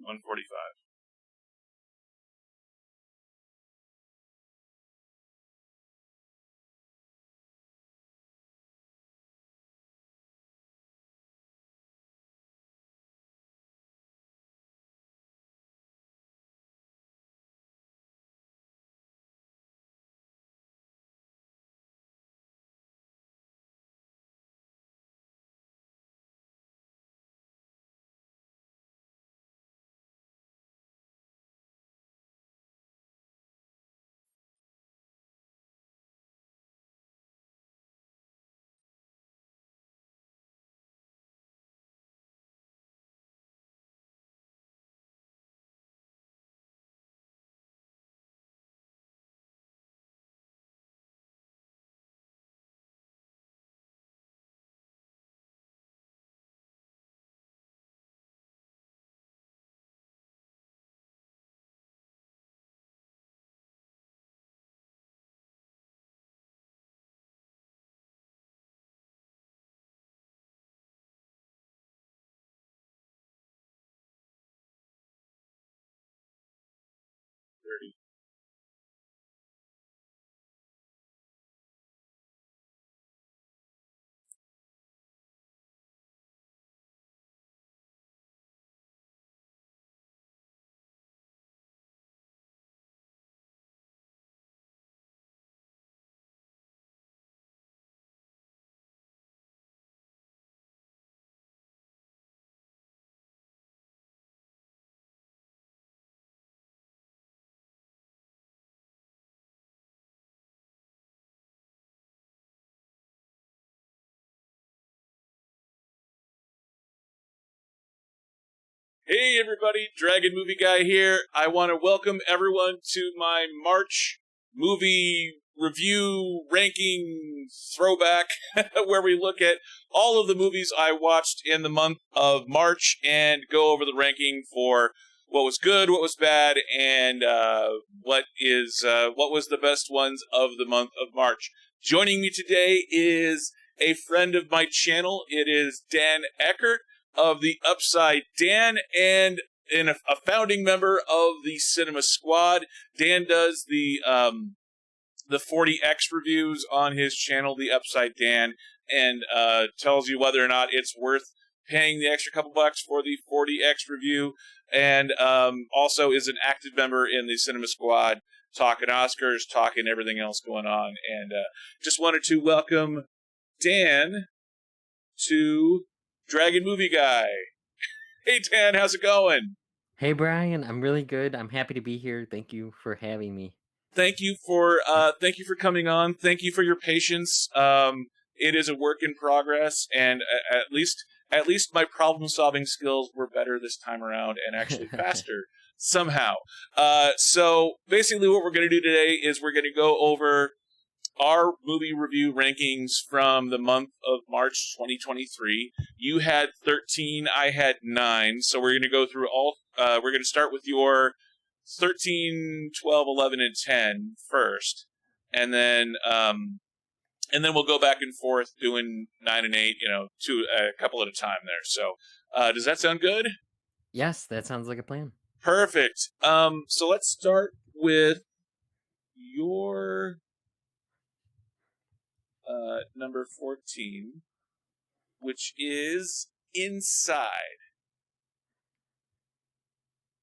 145. Hey everybody, Dragon Movie Guy here. I want to welcome everyone to my March movie review ranking throwback, where we look at all of the movies I watched in the month of March and go over the ranking for what was good, what was bad, and what was the best ones of the month of March. Joining me today is a friend of my channel. It is Dan Eckert of the Upside Dan and a founding member of the Cinema Squad. Dan does the 40X reviews on his channel, the Upside Dan, and tells you whether or not it's worth paying the extra couple bucks for the 40X review, and also is an active member in the Cinema Squad, talking Oscars, talking everything else going on, and just wanted to welcome Dan to Dragon Movie Guy. Hey Dan, how's it going? Hey Brian, I'm really good. I'm happy to be here. Thank you for having me. Thank you for coming on. Thank you for your patience. It is a work in progress, and at least my problem solving skills were better this time around, and actually faster somehow. So basically, what we're going to do today is we're going to go over our movie review rankings from the month of March 2023. You had 13, I had 9. So we're going to go through all, we're going to start with your 13, 12, 11, and 10 first. And then we'll go back and forth doing 9 and 8, a couple at a time there. So does that sound good? Yes, that sounds like a plan. Perfect. So let's start with your number 14, which is Inside.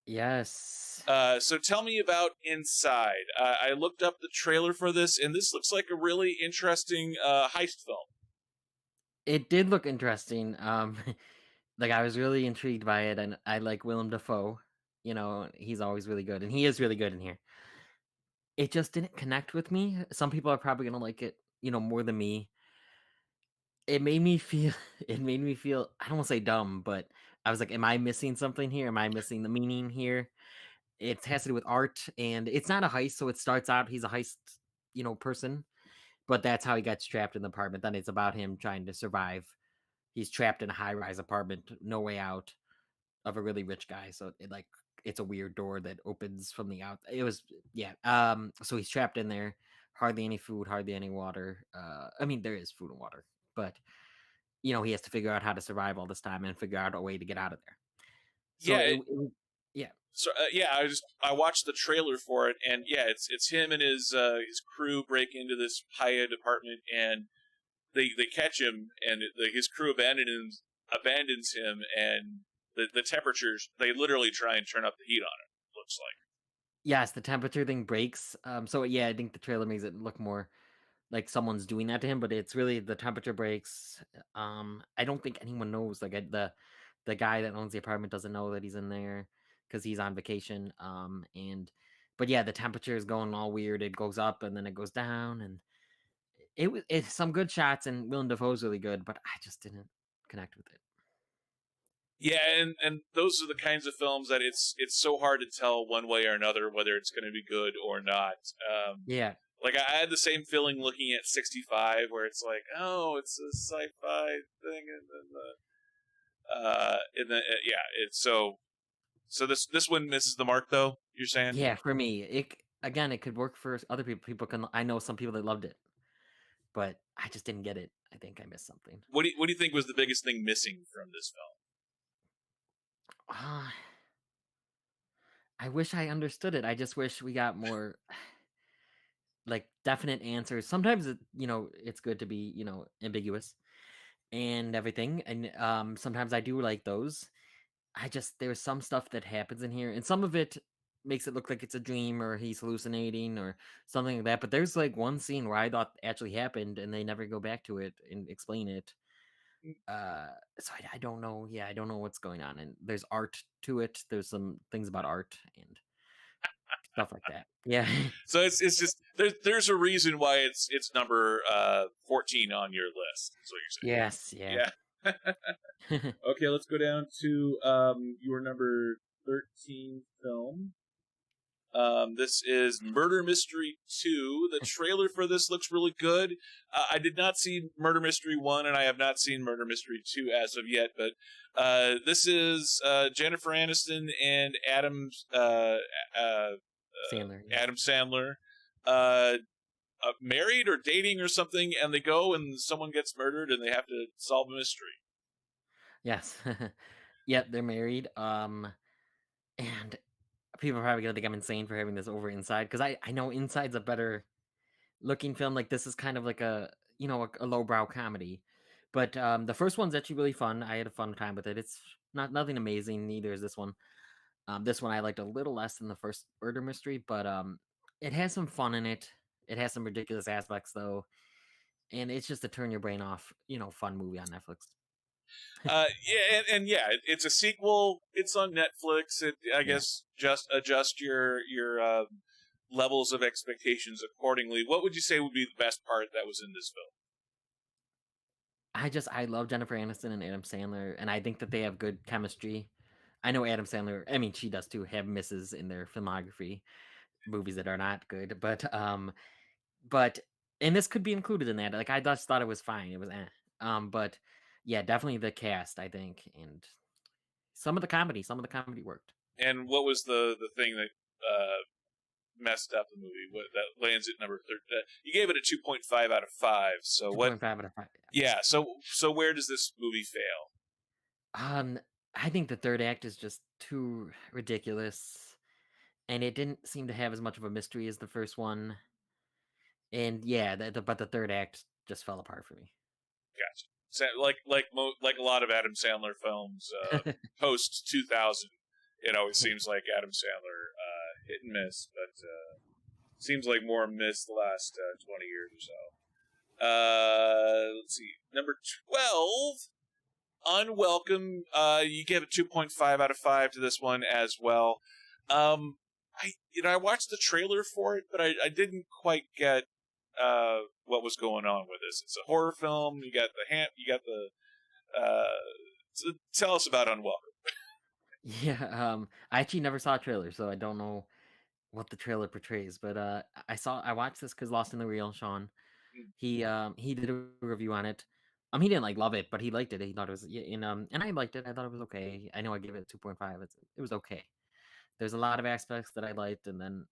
Yes. So tell me about Inside. I looked up the trailer for this, and this looks like a really interesting heist film. It did look interesting. Like I was really intrigued by it, and I like Willem Dafoe. He's always really good, and he is really good in here. It just didn't connect with me. Some people are probably gonna like it, more than me. It made me feel it made me feel, I don't wanna say dumb, but I was like, am I missing something here? Am I missing the meaning here? It has to do with art, and it's not a heist, so it starts out he's a heist, person, but that's how he gets trapped in the apartment. Then it's about him trying to survive. He's trapped in a high-rise apartment, no way out, of a really rich guy, so it's a weird door that opens from the out it was yeah, so he's trapped in there, hardly any food, hardly any water. I mean, there is food and water, but, he has to figure out how to survive all this time and figure out a way to get out of there. So Yeah, it it, it Yeah. So yeah, I watched the trailer for it, and yeah, it's him and his crew break into this high end apartment, and they catch him, and his crew abandons him, and the temperatures, they literally try and turn up the heat on it. Looks like. Yes, the temperature thing breaks. So yeah, I think the trailer makes it look more like someone's doing that to him, but it's really the temperature breaks. I don't think anyone knows. Like the guy that owns the apartment doesn't know that he's in there because he's on vacation. And but yeah, the temperature is going all weird. It goes up and then it goes down, and it's some good shots, and Willem Dafoe's really good, but I just didn't connect with it. Yeah, and those are the kinds of films that it's so hard to tell one way or another whether it's going to be good or not. Yeah. Like I had the same feeling looking at 65, where it's like, oh, it's a sci-fi thing, and then yeah, it's so this one misses the mark, though. You're saying? Yeah, for me, again, it could work for other people. People can. I know some people that loved it, but I just didn't get it. I think I missed something. What do you think was the biggest thing missing from this film? Ah, I wish I understood it. I just wish we got more like definite answers. Sometimes it's good to be, ambiguous and everything. And sometimes I do like those. There's some stuff that happens in here, and some of it makes it look like it's a dream or he's hallucinating or something like that. But there's like one scene where I thought actually happened and they never go back to it and explain it. So I don't know. Yeah, I don't know what's going on. And there's art to it. There's some things about art and stuff like that. Yeah. So it's just there's a reason why it's number 14 on your list. Is what Yes, you're yeah. saying? Yeah. Okay, let's go down to your number 13 film. This is Murder Mystery 2. The trailer for this looks really good. I did not see Murder Mystery 1, and I have not seen Murder Mystery 2 as of yet, but this is Jennifer Aniston and uh, Sandler, yeah. Adam Sandler uh, married or dating or something, and they go and someone gets murdered, and they have to solve a mystery. Yes. Yep, they're married. And people are probably gonna think I'm insane for having this over Inside because I know Inside's a better looking film. Like this is kind of like a lowbrow comedy, but the first one's actually really fun. I had a fun time with it. It's nothing amazing. Neither is this one. This one I liked a little less than the first murder mystery, but it has some fun in it. It has some ridiculous aspects though, and it's just a turn your brain off, fun movie on Netflix. Yeah, and yeah, it's a sequel. It's on Netflix. I Yeah. guess just adjust your levels of expectations accordingly. What would you say would be the best part that was in this film? I love Jennifer Aniston and Adam Sandler, and I think that they have good chemistry. I know Adam Sandler, I mean, she does too, have misses in their filmography, movies that are not good, but and this could be included in that. Like I just thought it was fine. It was but yeah, definitely the cast, I think, and some of the comedy worked. And what was the thing that messed up the movie? What that lands at number 30? You gave it a 2.5 out of 5. So what? 2.5 out of 5. Yeah. So where does this movie fail? Um, I think the third act is just too ridiculous, and it didn't seem to have as much of a mystery as the first one. And yeah, but the third act just fell apart for me. Gotcha. So, like a lot of Adam Sandler films post 2000, it always seems like Adam Sandler hit and miss, but seems like more miss the last 20 years or so. Let's see, number 12, Unwelcome. You give a 2.5 out of 5 to this one as well. I watched the trailer for it, but I didn't quite get what was going on with this. It's a horror film. You got the so tell us about Unwelcome. Yeah, I actually never saw a trailer, so I don't know what the trailer portrays. But I watched this because Lost in the Real, Sean. He did a review on it. He didn't like love it, but he liked it. He thought it was yeah, and I liked it. I thought it was okay. I know I gave it 2.5. It was okay. There's a lot of aspects that I liked, and then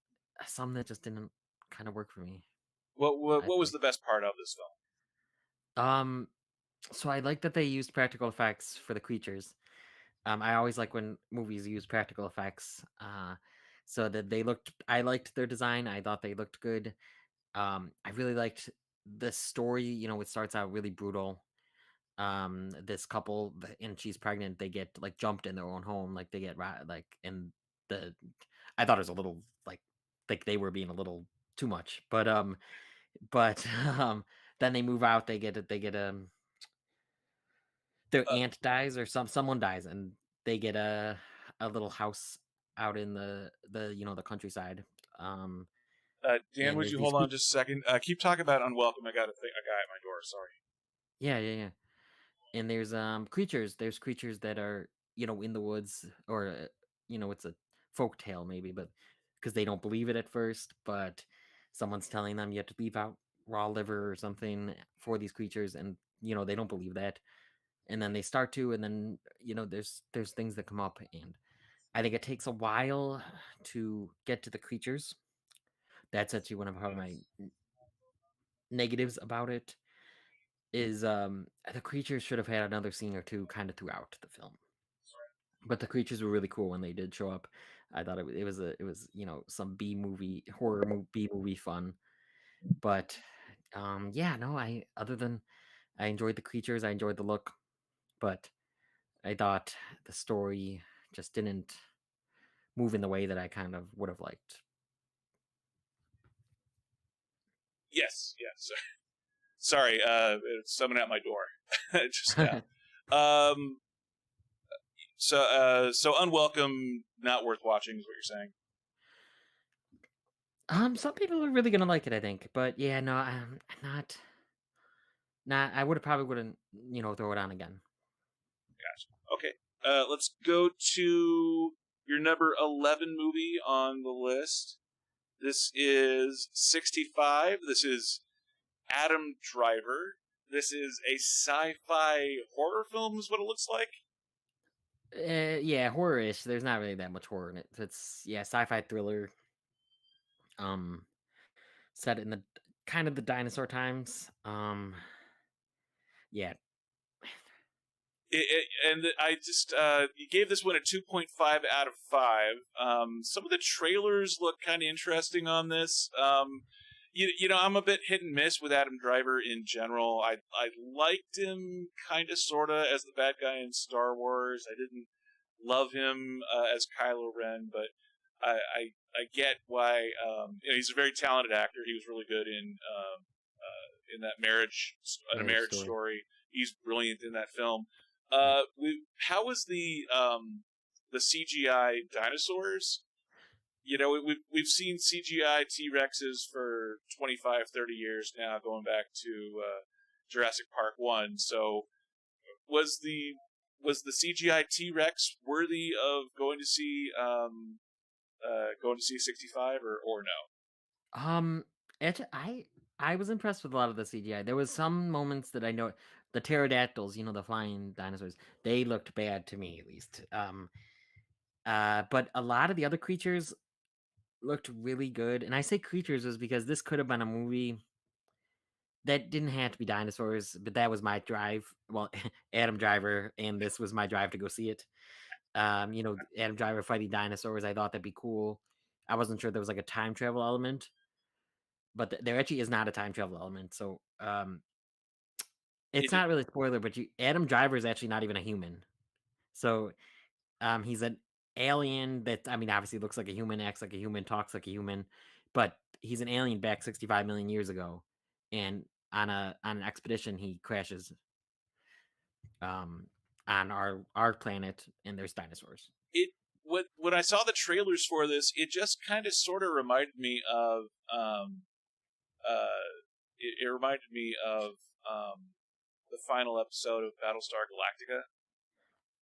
some that just didn't kind of work for me. What I'd was say. the best part of this film? Um, so I like that they used practical effects for the creatures. I always like when movies use practical effects, so that they looked. I liked their design. I thought they looked good. I really liked the story. It starts out really brutal. This couple, and she's pregnant. They get like jumped in their own home. Like they get like, and the. I thought it was a little like they were being a little too much, but then they move out. They get their Uh, aunt dies or someone dies, and they get a little house out in the countryside. Um, Dan, and would there's you these hold on just a second? Keep talking about Unwelcome. I got a guy at my door. Sorry. yeah, yeah, yeah. And there's creatures. There's creatures that are in the woods, or it's a folk tale maybe, but because they don't believe it at first, but someone's telling them you have to leave out raw liver or something for these creatures, and they don't believe that, and then they start to, and then there's things that come up, and I think it takes a while to get to the creatures. That's actually one of probably my negatives about it is the creatures should have had another scene or two kind of throughout the film. But the creatures were really cool when they did show up. I thought it was some B movie B movie fun. But yeah, no, I other than I enjoyed the creatures, I enjoyed the look, but I thought the story just didn't move in the way that I kind of would have liked. Yes, yes. Sorry, it's someone at my door just now. Um, so unwelcome, not worth watching, is what you're saying. Some people are really gonna like it, I think. But yeah, no, I'm not. I wouldn't, throw it on again. Gotcha. Okay. Let's go to your number 11 movie on the list. This is 65. This is Adam Driver. This is a sci-fi horror film, is what it looks like. Yeah, horror-ish. There's not really that much horror in it. It's yeah, sci-fi thriller. Um, Set in the kind of the dinosaur times. Yeah. And I just you gave this one a 2.5 out of 5. Some of the trailers look kind of interesting on this. I'm a bit hit and miss with Adam Driver in general. I liked him kind of sorta as the bad guy in Star Wars. I didn't love him as Kylo Ren, but I get why. He's a very talented actor. He was really good in that Marriage Marriage Story. Story. He's brilliant in that film. Right. How was the CGI dinosaurs? We've seen CGI T Rexes for 25, 30 years now, going back to Jurassic Park 1. So was the CGI T Rex worthy of going to see 65 or no? Um, I was impressed with a lot of the CGI. There was some moments that I know the pterodactyls, the flying dinosaurs, they looked bad to me at least. But a lot of the other creatures looked really good. And I say creatures was because this could have been a movie that didn't have to be dinosaurs, but that was my drive. Well, Adam Driver, and this was my drive to go see it. Adam Driver fighting dinosaurs. I thought that'd be cool. I wasn't sure there was like a time travel element, but there actually is not a time travel element. So it's It not really a spoiler, but Adam Driver is actually not even a human. So he's an alien that I mean obviously looks like a human, acts like a human, talks like a human, but he's an alien back 65 million years ago, and on an expedition he crashes um on our planet, and there's dinosaurs. it when I saw the trailers for this, it just kind of sort of reminded me of it reminded me of the final episode of Battlestar Galactica.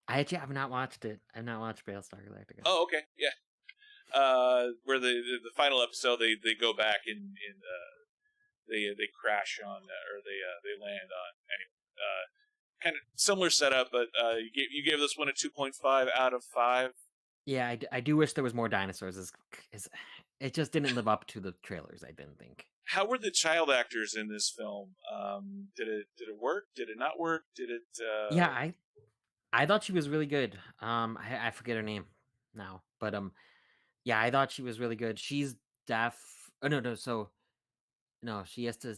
I actually have not watched it. I've not watched Battlestar Galactica. Oh, okay, yeah. Where the final episode they go back and they crash on or they land on anyway. Kind of similar setup, but you gave this one a 2.5 out of 5. Yeah, I do wish there was more dinosaurs. Is it just didn't live up to the trailers, I didn't think. How were the child actors in this film? Did it work? Did it not work? Did it? Yeah, I thought she was really good. I forget her name now, but yeah, I thought she was really good. She's deaf. Oh no, no. So no, she has to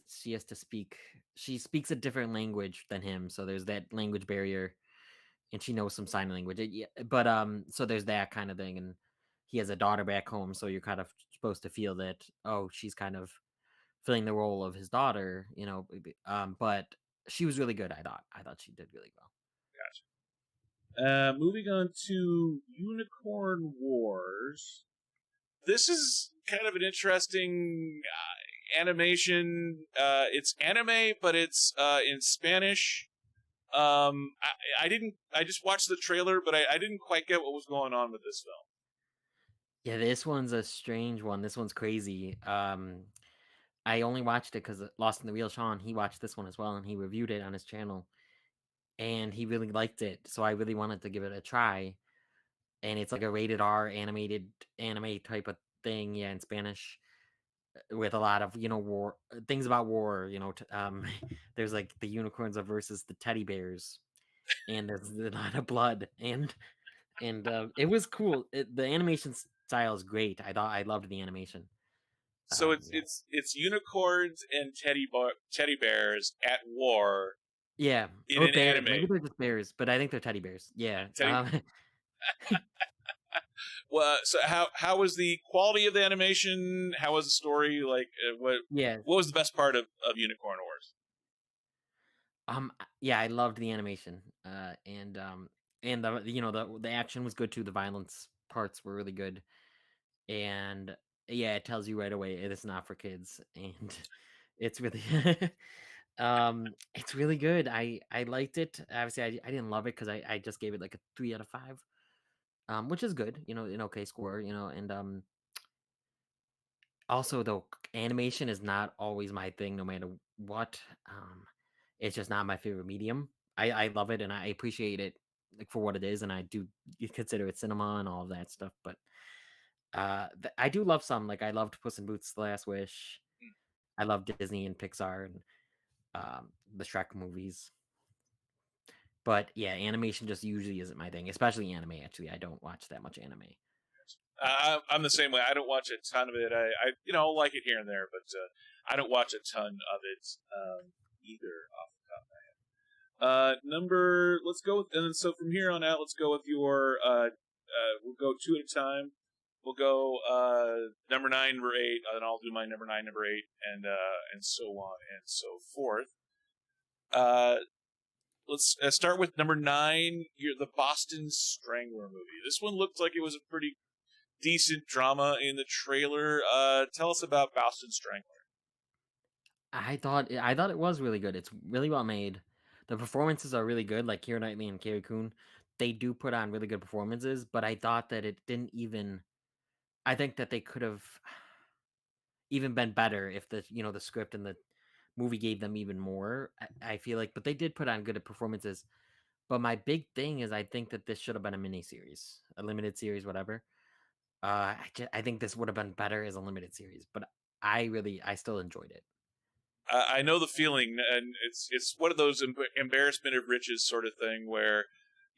speak. She speaks a different language than him, so there's that language barrier, and she knows some sign language. Yeah, but so there's that kind of thing, and he has a daughter back home, so you're kind of supposed to feel that. Oh, she's kind of filling the role of his daughter, But she was really good. I thought she did really well. Moving on to Unicorn Wars. This is kind of an interesting animation. It's anime, but it's in Spanish. I didn't. I just watched the trailer, but I didn't quite get what was going on with this film. Yeah, this one's a strange one. This one's crazy. I only watched it because Lost in the Real Sean, he watched this one as well, and he reviewed it on his channel, and he really liked it. So I really wanted to give it a try. And it's like a rated R animated anime type of thing, yeah, in Spanish, with a lot of war things about war. There's like the unicorns are versus the teddy bears, and there's a lot of blood, and it was cool. The animation style is great. I loved the animation. So it's Yeah. it's unicorns and teddy bears at war Yeah, in or an bear, anime. maybe they're just bears, but I think they're teddy bears. Yeah, Teddy. Well, so how was the quality of the animation? How was the story? Like, yeah, what was the best part of Unicorn Wars? yeah, I loved the animation, and the action was good too. The violence parts were really good, and yeah, it tells you right away it is not for kids, and it's really, it's really good. I liked it. Obviously, I didn't love it because I just gave it like a 3 out of 5, which is good, an okay score, and also, though, animation is not always my thing no matter what. It's just not my favorite medium. I love it and I appreciate it, like, for what it is, and I do consider it cinema and all of that stuff, but, I do love some, like, I loved Puss in Boots: The Last Wish. I love Disney and Pixar and, the Shrek movies. But, yeah, animation just usually isn't my thing, especially anime, actually. I don't watch that much anime. I'm the same way. I don't watch a ton of it. I like it here and there, but I don't watch a ton of it either. Off the top. Number. Let's go with, and then so from here on out, let's go with your. We'll go two at a time. We'll go number nine, number eight, and I'll do my number nine, number eight, and so on and so forth. Uh, let's start with number nine. Here, the Boston Strangler movie. This one looked like it was a pretty decent drama in the trailer. Tell us about Boston Strangler. I thought it was really good. It's really well made. The performances are really good, like Keira Knightley and Carrie Coon. They do put on really good performances, but I thought that it didn't even. I think that they could have even been better if the script and the movie gave them even more. I feel like, but they did put on good performances. But my big thing is, I think that this should have been a mini series, a limited series, whatever. I think this would have been better as a limited series, but I still enjoyed it. I know the feeling, and it's one of those embarrassment of riches sort of thing where,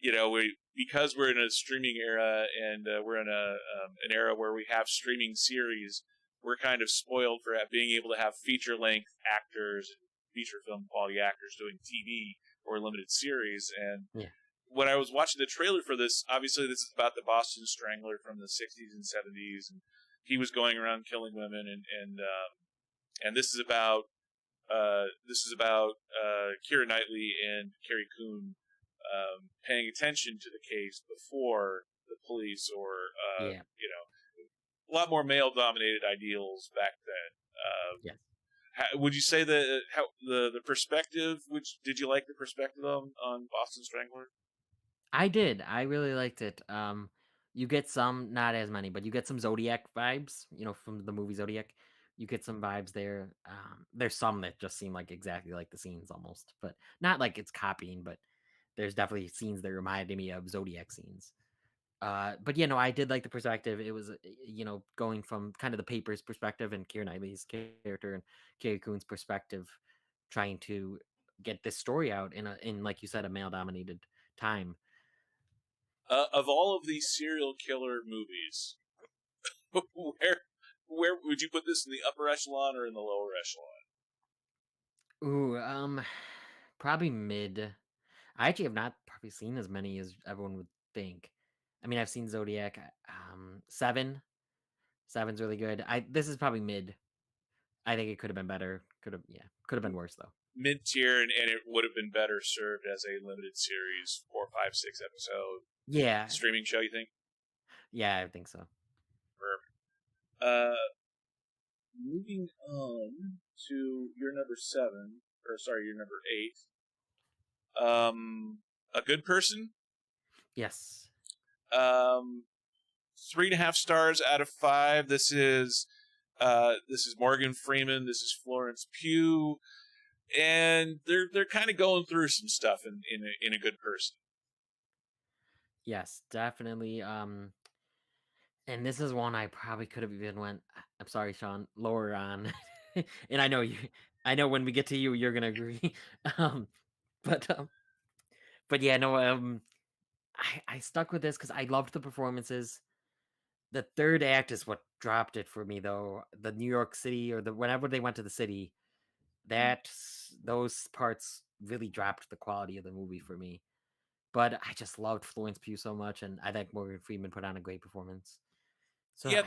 we because we're in a streaming era and we're in an era where we have streaming series, we're kind of spoiled for being able to have feature length actors and feature film quality actors doing TV or limited series. And Yeah, when I was watching the trailer for this, obviously this is about the Boston Strangler from the '60s and '70s, and he was going around killing women, and this is about Keira Knightley and Carrie Coon paying attention to the case before the police or yeah, a lot more male-dominated ideals back then. yeah. Would you say that how the perspective? Which did you like the perspective on Boston Strangler? I did. I really liked it. You get some, not as many, but you get some Zodiac vibes, from the movie Zodiac. You get some vibes there. There's some that just seem like exactly like the scenes almost, but not like it's copying, but there's definitely scenes that reminded me of Zodiac scenes. But I did like the perspective. It was, going from kind of the paper's perspective and Keira Knightley's character and Carrie Coon's perspective, trying to get this story out in like you said, a male dominated time. Of all of these serial killer movies, where where would you put this, in the upper echelon or in the lower echelon? Ooh, probably mid. I actually have not probably seen as many as everyone would think. I mean, I've seen Zodiac, Seven. Seven's really good. This is probably mid. I think it could have been better. Could have been worse though. Mid tier, and it would have been better served as a limited series, 4, 5, 6 episode Yeah, streaming show. You think? yeah, I think so. Uh, Moving on to your number seven, or sorry, your number eight. A Good Person. Yes. 3.5 stars out of 5. This is Morgan Freeman. This is Florence Pugh, and they're kind of going through some stuff in a Good Person. Yes, definitely. And this is one I probably could have even went. I'm sorry, Sean, lower on. And I know you. I know when we get to you, you're gonna agree. um, but um, but yeah, no. I stuck with this because I loved the performances. The third act is what dropped it for me, though. The New York City or the whenever they went to the city, those parts really dropped the quality of the movie for me. But I just loved Florence Pugh so much, and I think Morgan Freeman put on a great performance. So Yeah,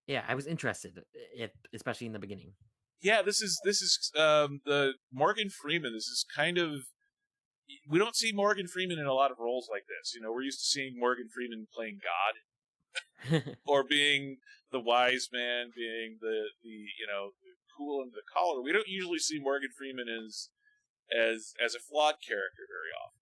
yeah, I was interested, especially in the beginning. yeah. This is the Morgan Freeman. This is kind of, we don't see Morgan Freeman in a lot of roles like this. We're used to seeing Morgan Freeman playing God, or being the wise man, being the cool and the collar. We don't usually see Morgan Freeman as a flawed character very often.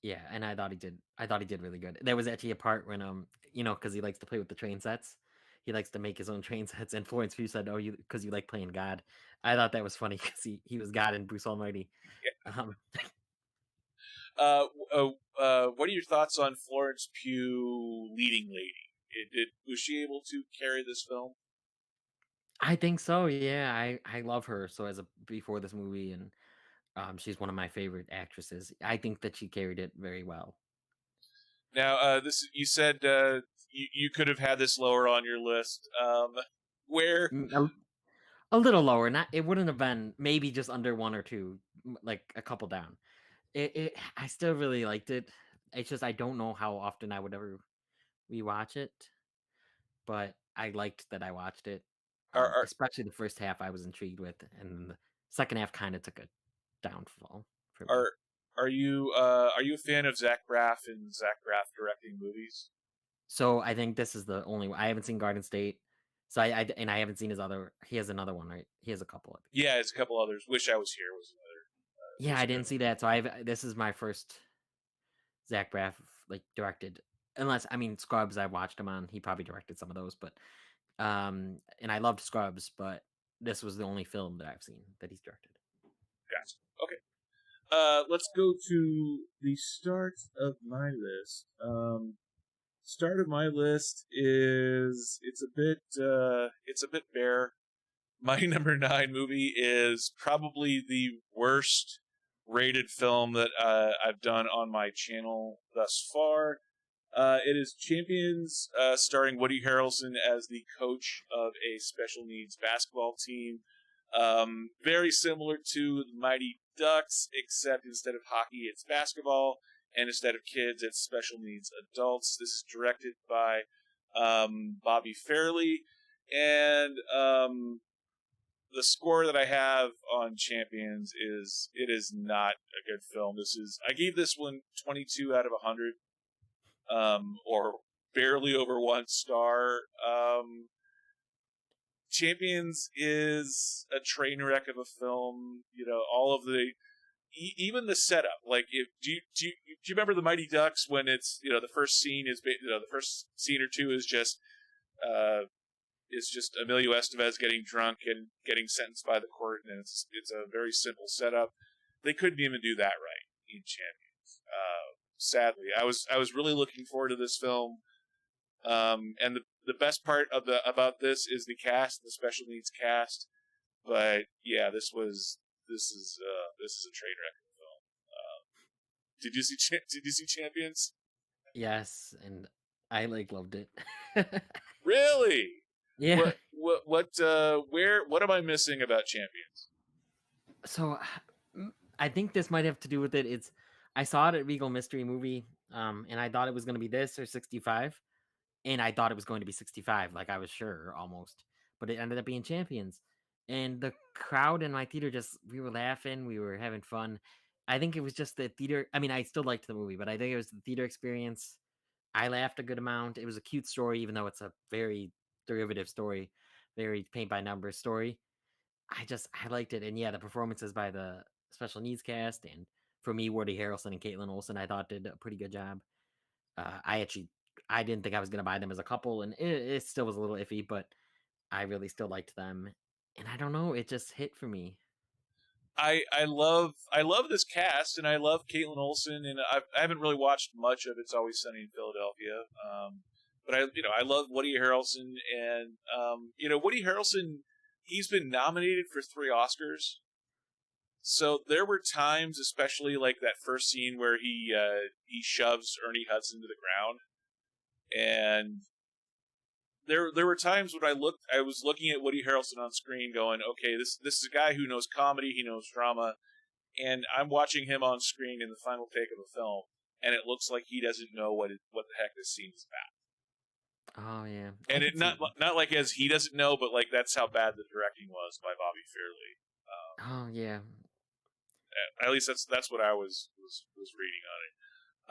Yeah, and I thought he did really good. There was actually a part when because he likes to play with the train sets. He likes to make his own train sets, and Florence Pugh said, "Oh, because you like playing God." I thought that was funny because he was God in Bruce Almighty. Um, What are your thoughts on Florence Pugh leading lady? Was she able to carry this film? I think so. Yeah, I love her. So before this movie, and she's one of my favorite actresses. I think that she carried it very well. Now, this you said you could have had this lower on your list. Where Mm, a little lower. Not it wouldn't have been maybe just under one or two, like a couple down. I still really liked it. It's just I don't know how often I would ever rewatch it, but I liked that I watched it. are Especially the first half I was intrigued with, and then the second half kind of took a downfall for me. are are you a fan of Zach Braff and Zach Braff directing movies? So I think this is the only I haven't seen Garden State. So and I haven't seen his other. He has another one, right? He has a couple, I think. Yeah, it's a couple others. Wish I Was Here was another. Yeah, Was I a good didn't one. see that. So this is my first Zach Braff like directed. Unless I mean Scrubs, I watched him on. He probably directed some of those, but and I loved Scrubs, but this was the only film that I've seen that he's directed. Gotcha. Okay. Let's go to the start of my list. Start of my list is it's a bit bare. My number 9 movie is probably the worst rated film that I've done on my channel thus far. It is Champions, starring Woody Harrelson as the coach of a special needs basketball team. Very similar to the Mighty Ducks, except instead of hockey, it's basketball, and instead of kids, it's special needs adults. This is directed by Bobby Fairley, and the score that I have on Champions is it is not a good film. I gave this one 22 out of 100, or barely over 1 star. Champions is a train wreck of a film. All of even the setup. Like, do you remember the Mighty Ducks when it's the first scene is the first scene or two uh, is just Emilio Estevez getting drunk and getting sentenced by the court, and it's a very simple setup. They couldn't even do that right in Champions. Sadly, I was really looking forward to this film. And the best part about this is the cast, the special needs cast. But yeah, this is a train wreck of a film. Did you see Did you see Champions? Yes, and I like loved it. Really? Yeah. What am I missing about Champions? So I think this might have to do with it. It's I saw it at Regal Mystery Movie, and I thought it was going to be this or 65, and I thought it was going to be 65, like I was sure almost, but it ended up being Champions. And the crowd in my theater just we were laughing, we were having fun. I think it was just the theater. I mean, I still liked the movie, but I think it was the theater experience. I laughed a good amount. It was a cute story, even though it's a very derivative story, very paint by numbers story. I liked it, and yeah, the performances by the special needs cast, and for me, Woody Harrelson and Caitlin Olsen, I thought did a pretty good job. I didn't think I was gonna buy them as a couple, and it still was a little iffy, but I really still liked them, and I don't know, it just hit for me. I love this cast, and I love Caitlin Olsen, and I haven't really watched much of It's Always Sunny in Philadelphia. But I love Woody Harrelson, and Woody Harrelson, he's been nominated for 3 Oscars. So there were times, especially like that first scene where he shoves Ernie Hudson to the ground, and there were times when I was looking at Woody Harrelson on screen, going, okay, this is a guy who knows comedy, he knows drama, and I'm watching him on screen in the final take of a film, and it looks like he doesn't know what the heck this scene is about. Oh yeah, I And it could see. not like as he doesn't know, but like that's how bad the directing was by Bobby Fairley. Oh yeah, At least that's what I was reading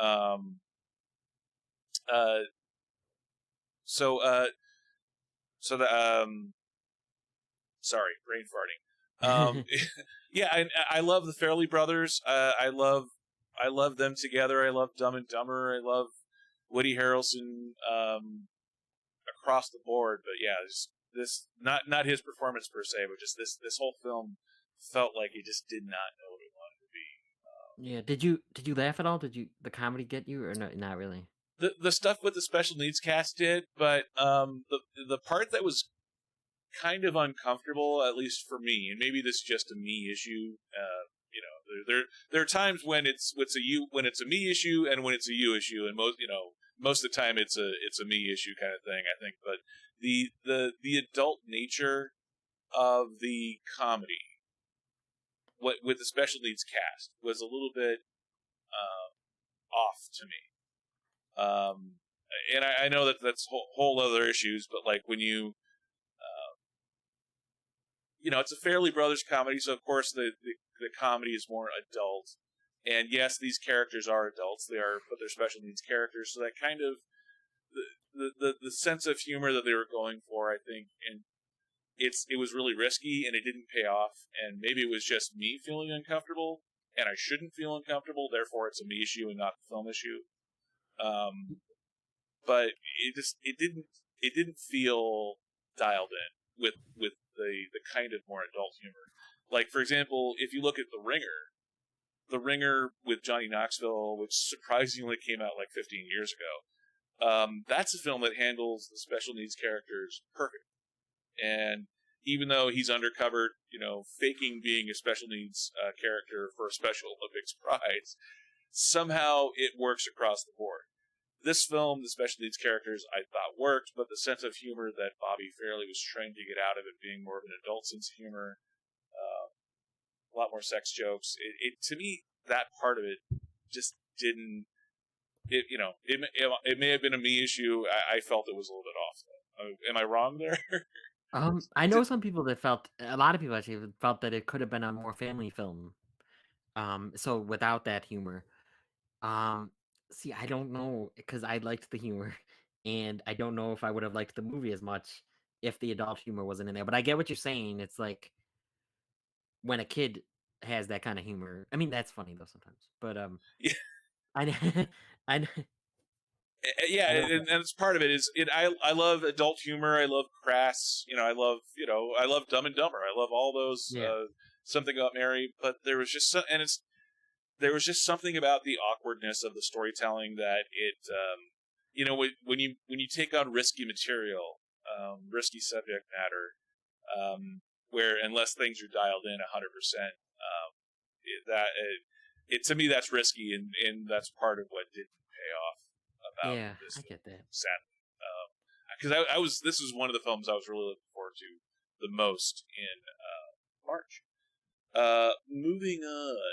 on it. Uh, so so the sorry, brain farting. Yeah, I love the Fairley brothers. I love them together. I love Dumb and Dumber. I love Woody Harrelson across the board. But yeah, this not his performance per se, but just this whole film felt like he just did not know what it wanted to be. yeah. Did you laugh at all? Did you the comedy get you or no? Not really. The stuff with the special needs cast did, but the part that was kind of uncomfortable, at least for me, and maybe this is just a me issue. There are times when it's a me issue and when it's a you issue, and most of the time it's a me issue kind of thing, I think. But the adult nature of the comedy, what with the special needs cast, was a little bit off to me. And I know that's whole other issues, but like when it's a Fairley Brothers comedy, so of course the comedy is more adult. And yes, these characters are adults; but they're special needs characters, so that kind of the sense of humor that they were going for, I think, and it was really risky, and it didn't pay off. And maybe it was just me feeling uncomfortable, and I shouldn't feel uncomfortable. Therefore, it's a me issue and not a film issue. But it didn't feel dialed in with the kind of more adult humor. Like, for example, if you look at The Ringer with Johnny Knoxville, which surprisingly came out like 15 years ago, that's a film that handles the special needs characters perfect. And even though he's undercover, faking being a special needs character for a Special Olympics prize, somehow it works across the board. This film, the special needs characters, I thought worked, but the sense of humor that Bobby Fairley was trying to get out of it being more of an adult sense of humor, a lot more sex jokes. To me, that part of it just didn't. It may have been a me issue. I felt it was a little bit off. Am I wrong there? I know some people that felt a lot of people actually felt that it could have been a more family film. So without that humor. Um, See, I don't know because I liked the humor, and I don't know if I would have liked the movie as much if the adult humor wasn't in there. But I get what you're saying. It's like when a kid has that kind of humor. I mean, that's funny though sometimes. But Yeah, I, I, yeah, I know. and it's part of it. I love adult humor. I love crass. I love Dumb and Dumber. I love all those. Yeah. Something About Mary, but there was just something about the awkwardness of the storytelling that when you take on risky material, risky subject matter, where unless things are dialed in 100%, that it to me that's risky, and that's part of what didn't pay off about Yeah, this I film, get that. sadly. Because I was this was one of the films I was really looking forward to the most in March. Moving on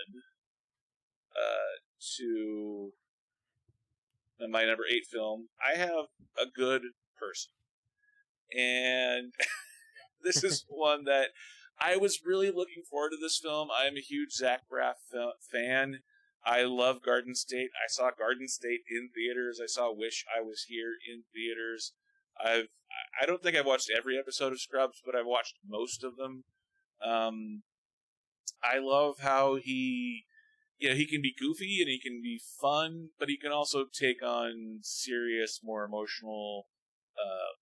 to my number 8 film, I have A Good Person, and this is one that I was really looking forward to. This film. I'm a huge Zach Braff fan. I love Garden State. I saw Garden State in theaters. I saw Wish I Was Here in theaters. I've I don't think I've watched every episode of Scrubs, but I've watched most of them. Um, I love how he can be goofy and he can be fun, but he can also take on serious, more emotional,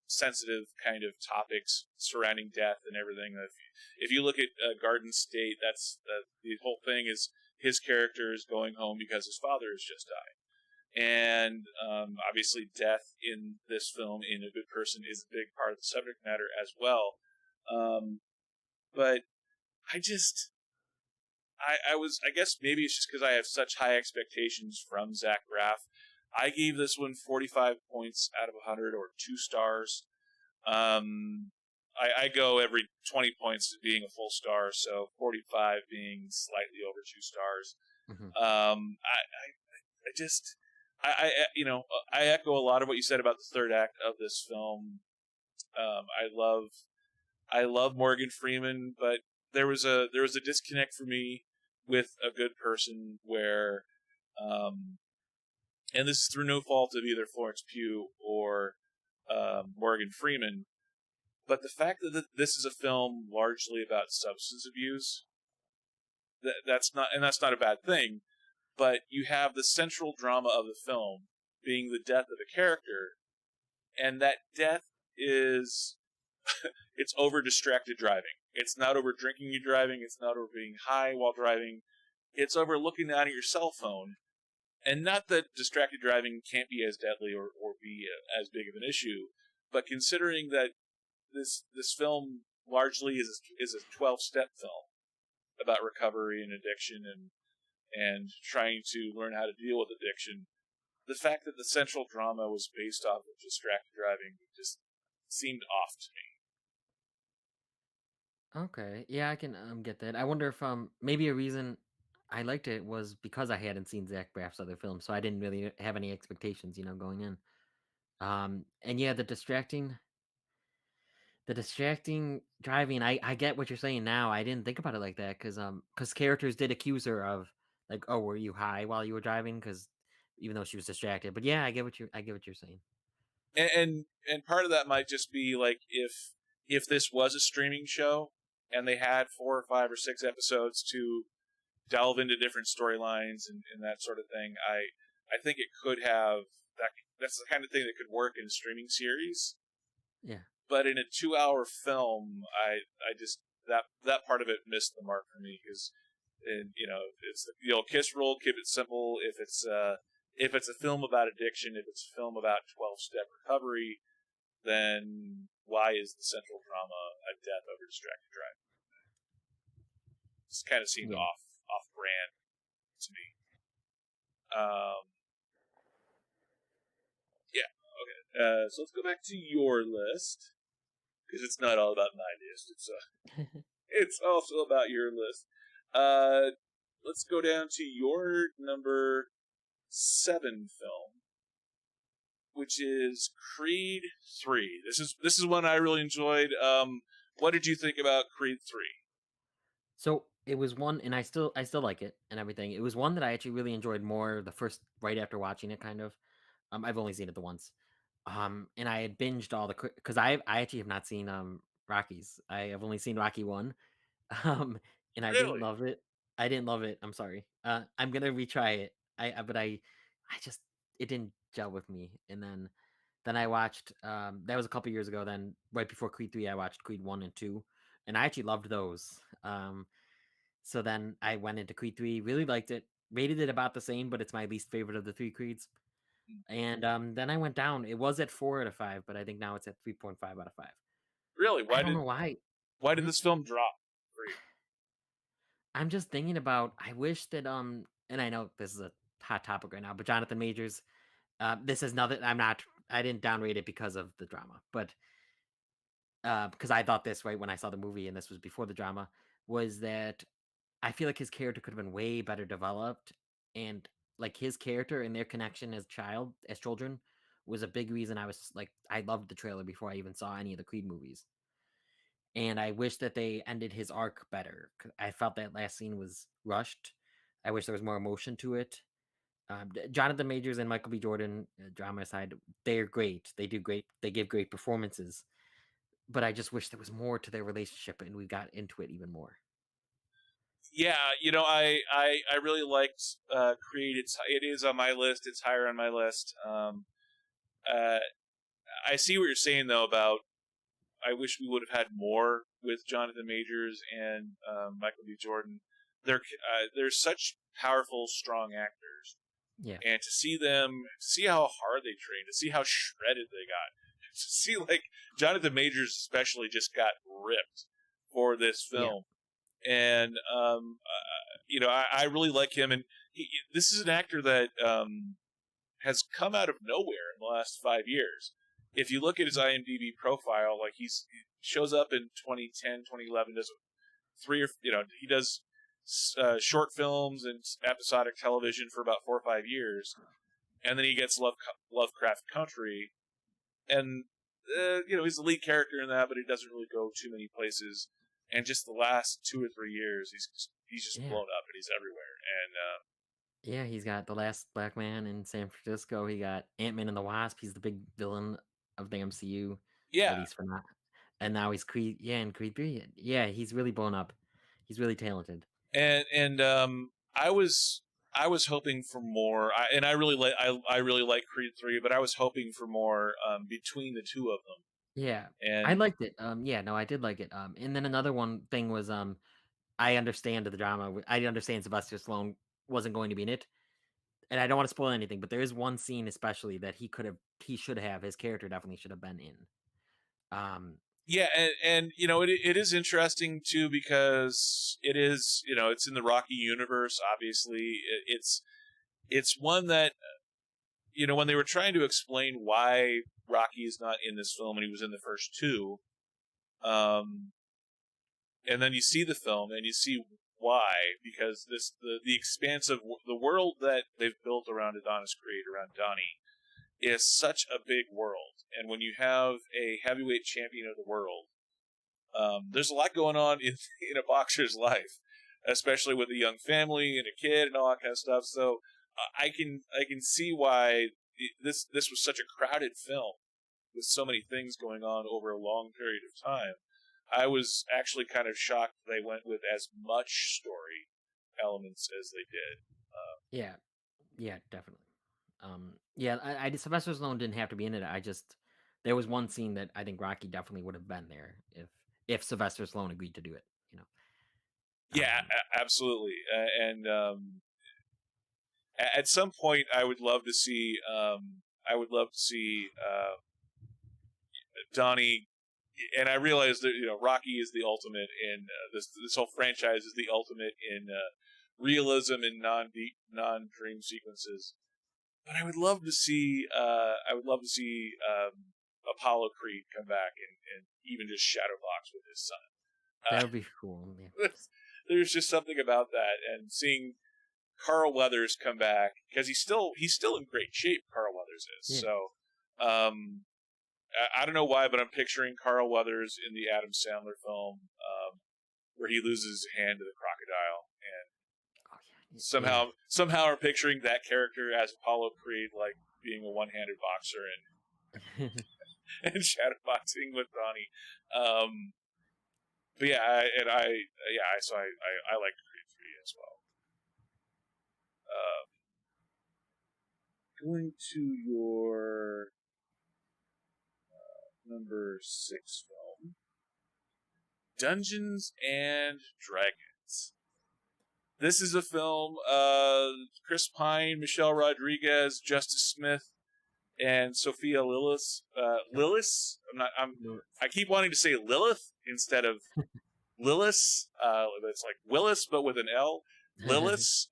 sensitive kind of topics surrounding death and everything. If you look at Garden State, that's the whole thing is his character is going home because his father has just died, and obviously death in this film in A Good Person is a big part of the subject matter as well. But I just I guess maybe it's just because I have such high expectations from Zach Braff. I gave this one 45 points out of 100, or 2 stars. I go every 20 points being a full star, so 45 being slightly over 2 stars. Hmm. I just, I echo a lot of what you said about the third act of this film. I love Morgan Freeman, but there was a disconnect for me with A Good Person where, and this is through no fault of either Florence Pugh or Morgan Freeman, but the fact that this is a film largely about substance abuse, that's not a bad thing, but you have the central drama of the film being the death of a character, and that death is it's over distracted driving. It's not over drinking and driving. It's not over being high while driving. It's over looking down at your cell phone. And not that distracted driving can't be as deadly or be as big of an issue, but considering that this film largely is a 12-step film about recovery and addiction and trying to learn how to deal with addiction, the fact that the central drama was based off of distracted driving just seemed off to me. Okay, yeah, I can get that. I wonder if maybe a reason I liked it was because I hadn't seen Zach Braff's other films, so I didn't really have any expectations, going in. And yeah, the distracting driving. I get what you're saying now. I didn't think about it like that because characters did accuse her of like, oh, were you high while you were driving? Because even though she was distracted, but yeah, I get what you're saying. And part of that might just be like if this was a streaming show and they had 4 or 5 or 6 episodes to delve into different storylines and that sort of thing, I think it could have that's the kind of thing that could work in a streaming series. Yeah, But in a 2 hour film, I just that part of it missed the mark for me because, and it's the old kiss rule, keep it simple. If it's a film about addiction, if it's a film about 12-step recovery, then why is the central drama a death over distracted driving? This kind of seemed yeah. off brand to me. Um, yeah. Okay. So let's go back to your list because it's not all about my list. It's also about your list. Let's go down to your number 7 film, which is Creed 3. This is one I really enjoyed. What did you think about Creed 3? So it was one, and I still like it and everything. It was one that I actually really enjoyed more the first right after watching it, kind of. I've only seen it the once. And I had binged all the because I actually have not seen Rockies. I have only seen Rocky one, um, and I didn't Really? love it. I didn't love it. I'm sorry. I'm gonna retry it. But I just it didn't gel with me. And then I watched that was a couple years ago. Then right before Creed 3, I watched Creed 1 and 2, and I actually loved those. So then I went into Creed 3, really liked it, rated it about the same, but it's my least favorite of the three Creeds. And then I went down. It was at 4 out of 5, but I think now it's at 3.5 out of 5. Really? I don't know why. Why did Hmm? this film drop for you? I'm just thinking about. I wish that and I know this is a hot topic right now, but Jonathan Majors, this is nothing. I didn't downrate it because of the drama, but because I thought this right when I saw the movie, and this was before the drama, was that I feel like his character could have been way better developed, and like his character and their connection as children, was a big reason I loved the trailer before I even saw any of the Creed movies. And I wish that they ended his arc better. I felt that last scene was rushed. I wish there was more emotion to it. Jonathan Majors and Michael B. Jordan, drama aside, they're great. They do great. They give great performances. But I just wish there was more to their relationship, and we got into it even more. Yeah, I really liked Creed. It is on my list. It's higher on my list. Uh, I see what you're saying though about I wish we would have had more with Jonathan Majors and Michael B. Jordan. They're such powerful, strong actors, Yeah, and to see how hard they trained, to see how shredded they got, to see like Jonathan Majors especially just got ripped for this yeah, film, and I really like him, and this is an actor that has come out of nowhere in the last 5 years. If you look at his IMDb profile, like he shows up in 2010, 2011, does he does short films and episodic television for about 4 or 5 years, and then he gets Lovecraft Country, and he's the lead character in that, but he doesn't really go too many places. And just the last 2 or 3 years, he's just yeah. blown up and he's everywhere. And Yeah, he's got The Last Black Man in San Francisco. He got Ant-Man and the Wasp. He's the big villain of the MCU, yeah, at least for now. And now he's Creed. Yeah, in Creed 3. Yeah, he's really blown up. He's really talented. and I was hoping for more. I really like Creed 3, but I was hoping for more between the two of them. Yeah, I And liked it. Yeah, no, I did like it. And then another one thing was, I understand the drama. I understand Sylvester Stallone wasn't going to be in it, and I don't want to spoil anything, but there is one scene especially that he should have, his character definitely should have been in. Um, yeah, and it is interesting too because it is it's in the Rocky universe. Obviously, it's one that when they were trying to explain why Rocky is not in this film and he was in the first two, um, and then you see the film and you see why, because the expansive the world that they've built around Adonis Creed, around Donnie, is such a big world, and when you have a heavyweight champion of the world, there's a lot going on in in a boxer's life, especially with a young family and a kid and all that kind of stuff. So I can see why this was such a crowded film with so many things going on over a long period of time. I was actually kind of shocked they went with as much story elements as they did. yeah, yeah, definitely. Yeah, Sylvester Stallone didn't have to be in it. There was one scene that I think Rocky definitely would have been there if Sylvester Stallone agreed to do it. Yeah, Um, absolutely. And at some point, I would love to see. Donnie, and I realize that Rocky is the ultimate in this whole franchise is the ultimate in realism and non-dream sequences. But I would love to see Apollo Creed come back and even just shadowbox with his son. that would be cool. Yeah, There's just something about that, and seeing Carl Weathers come back because he's still in great shape. Carl Weathers is yeah. so. I don't know why, but I'm picturing Carl Weathers in the Adam Sandler film where he loses his hand to the crocodile, and Oh yeah, somehow I'm picturing that character as Apollo Creed, like being a one-handed boxer yeah. and shadowboxing with Donnie. But yeah, I like Creed 3 as well. Going to your number 6 film, Dungeons and Dragons. This is a film. Chris Pine, Michelle Rodriguez, Justice Smith, and Sophia Lillis. Lillis. No, I keep wanting to say Lilith instead of Lillis. It's like Willis, but with an L. Lillis.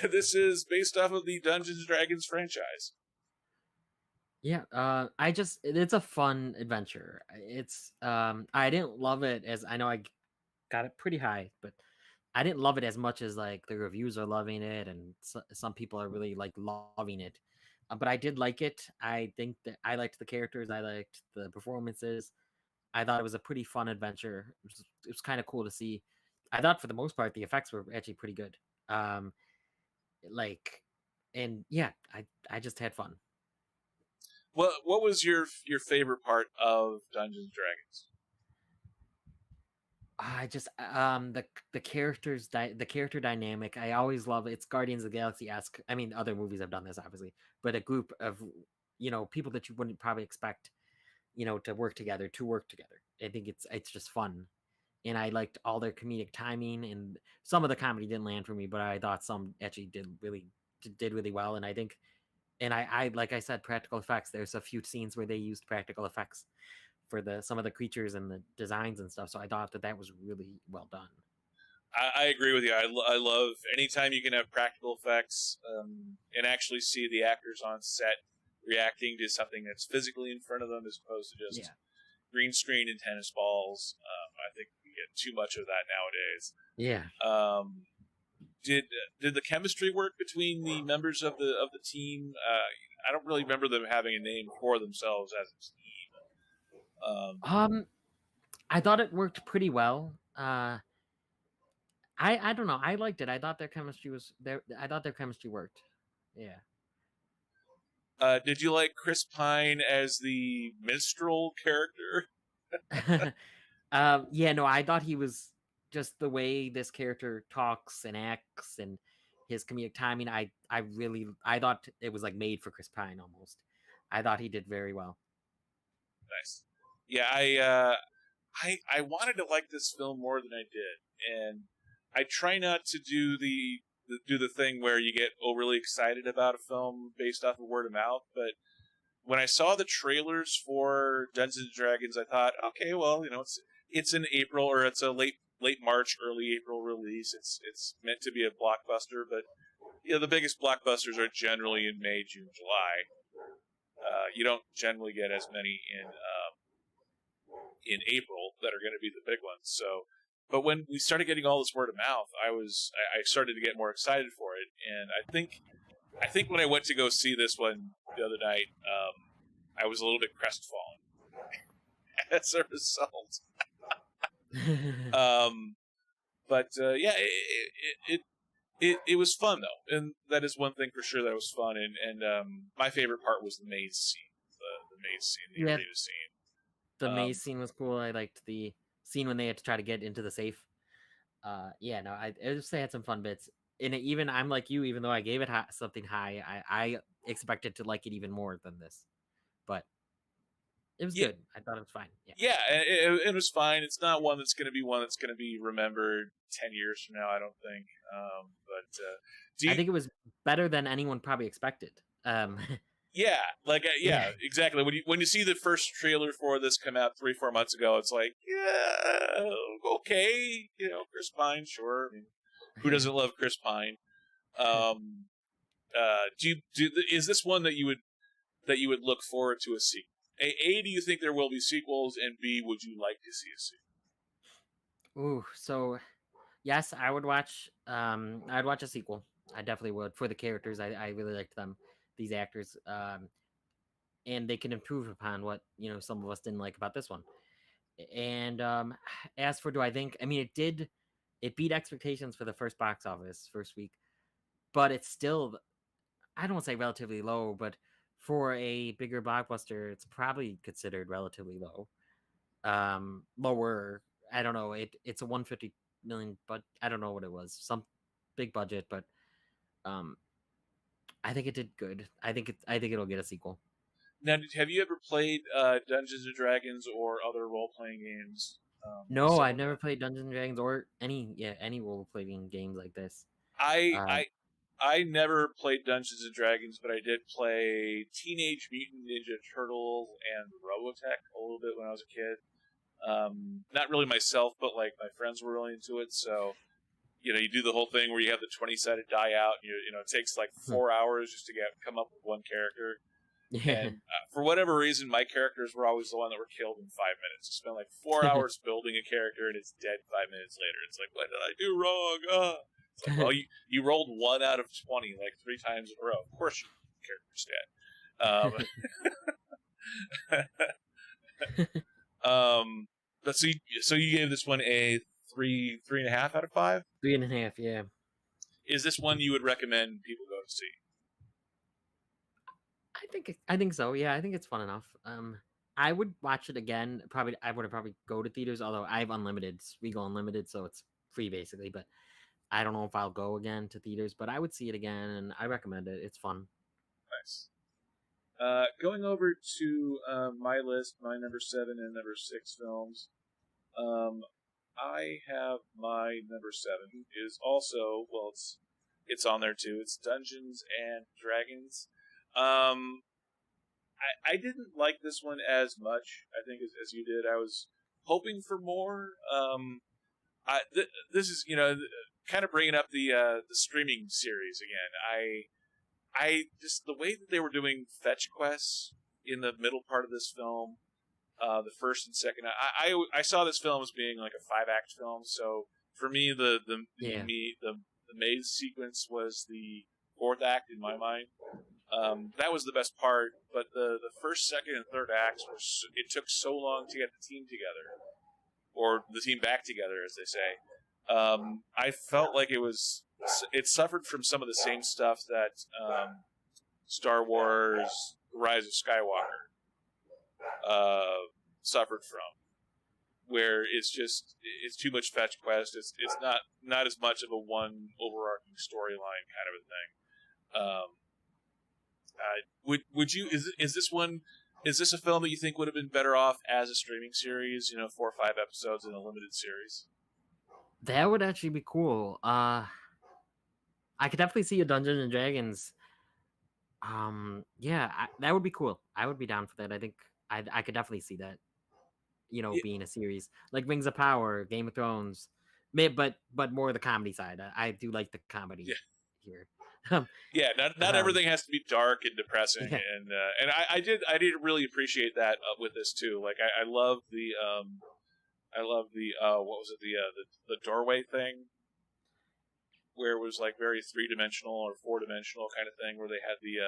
This is based off of the Dungeons and Dragons franchise. Yeah, it's a fun adventure. I didn't love it as I know got it pretty high, but I didn't love it as much as like the reviews are loving it, and some people are really like loving it. But I did like it. I think that I liked the characters. I liked the performances. I thought it was a pretty fun adventure. It was kind of cool to see. I thought for the most part the effects were actually pretty good. Um, like, and yeah, I just had fun. What was your favorite part of Dungeons and Dragons? I just the characters the character dynamic. I always love it. It's Guardians of the Galaxy-esque. I mean, other movies have done this obviously, but a group of people that you wouldn't probably expect to work together. I think it's just fun, and I liked all their comedic timing. And some of the comedy didn't land for me, but I thought some actually did really well. And I think, and I like I said, practical effects. There's a few scenes where they used practical effects for some of the creatures and the designs and stuff. So I thought that was really well done. I agree with you. I love anytime you can have practical effects and actually see the actors on set reacting to something that's physically in front of them as opposed to just green screen and tennis balls. I think we get too much of that nowadays. Yeah. Did the chemistry work between the members of the team? I don't really remember them having a name for themselves as a team. I thought it worked pretty well. I don't know. I liked it. I thought their chemistry was there. I thought their chemistry worked. Yeah. Did you like Chris Pine as the minstrel character? Yeah, no, I thought he was just the way this character talks and acts and his comedic timing. I thought it was like made for Chris Pine almost. I thought he did very well. Nice. Yeah, I wanted to like this film more than I did, and I try not to do the thing where you get overly excited about a film based off of word of mouth. But when I saw the trailers for Dungeons and Dragons, I thought, okay, well, it's in April, or it's a late March, early April release. It's meant to be a blockbuster, but the biggest blockbusters are generally in May, June, July. You don't generally get as many in April that are going to be the big ones. So, but when we started getting all this word of mouth, I started to get more excited for it, and I think when I went to go see this one the other night, I was a little bit crestfallen as a result. Yeah, it was fun though, and that is one thing for sure that was fun. And my favorite part was the maze scene, the maze scene, the arena scene. The maze scene was cool. I liked the scene when they had to try to get into the safe. Yeah, no, I just had some fun bits. And even I'm like you, even though I gave it something high, I expected to like it even more than this. But it was good. I thought it was fine. Yeah, it was fine. It's not one that's going to be remembered 10 years from now, I don't think. I think it was better than anyone probably expected. Yeah, exactly. When you see the first trailer for this come out 3-4 months ago, it's like, yeah, okay, Chris Pine, sure. I mean, who doesn't love Chris Pine? Is this one that you would look forward to a sequel? A, do you think there will be sequels, and B, would you like to see a sequel? Ooh, so yes, I would watch. I'd watch a sequel. I definitely would for the characters. I really liked them, these actors. And they can improve upon what some of us didn't like about this one. And as for do I think? I mean, it beat expectations for the first box office first week, but it's still, I don't want to say relatively low, but for a bigger blockbuster, it's probably considered relatively low. Lower. I don't know. It's a 150 million, but I don't know what it was. Some big budget, but I think it did good. I think it'll get a sequel. Now, have you ever played Dungeons and Dragons or other role playing games? No, I've never played Dungeons and Dragons or any role playing games like this. I never played Dungeons and Dragons, but I did play Teenage Mutant Ninja Turtles and Robotech a little bit when I was a kid. Not really myself, but like my friends were really into it. So, you do the whole thing where you have the 20-sided die out. It takes like 4 hours just to come up with one character. Yeah. And for whatever reason, my characters were always the one that were killed in 5 minutes. You spend like 4 hours building a character, and it's dead 5 minminutes later. It's like, what did I do wrong? It's like, well, you rolled 1 out of 20 like 3 times in a row. Of course, your character's dead. But so you gave this one a 3.5 out of 5. 3.5, yeah. Is this one you would recommend people go to see? I think so. Yeah, I think it's fun enough. I would watch it again. I would probably go to theaters. Although I have unlimited, Regal Unlimited, so it's free basically. But I don't know if I'll go again to theaters. But I would see it again, and I recommend it. It's fun. Nice. Going over to my list, my number 7 and number 6 films. I have my number 7 is also, well, it's on there too. It's Dungeons and Dragons. I didn't like this one as much, I think, as you did. I was hoping for more. This is, kind of bringing up the streaming series again. I just, the way that they were doing fetch quests in the middle part of this film, the first and second, I saw this film as being like a 5-act film. So for me, the maze sequence was the 4th act in my mind. That was the best part, but the first, second, and third acts it took so long to get the team together, or the team back together, as they say. I felt like it suffered from some of the same stuff that Star Wars: Rise of Skywalker suffered from, where it's too much fetch quest. It's not as much of a one overarching storyline kind of a thing. Would you is this a film that you think would have been better off as a streaming series? 4 or 5 episodes in a limited series. That would actually be cool. I could definitely see a Dungeons and Dragons. That would be cool. I would be down for that. I think I could definitely see that. Being a series like Rings of Power, Game of Thrones, but more the comedy side. I do like the comedy here. Yeah, not everything has to be dark and depressing, and I did really appreciate that with this too. Like I love the what was it, the doorway thing, where it was like very 3-dimensional or 4-dimensional kind of thing, where they had the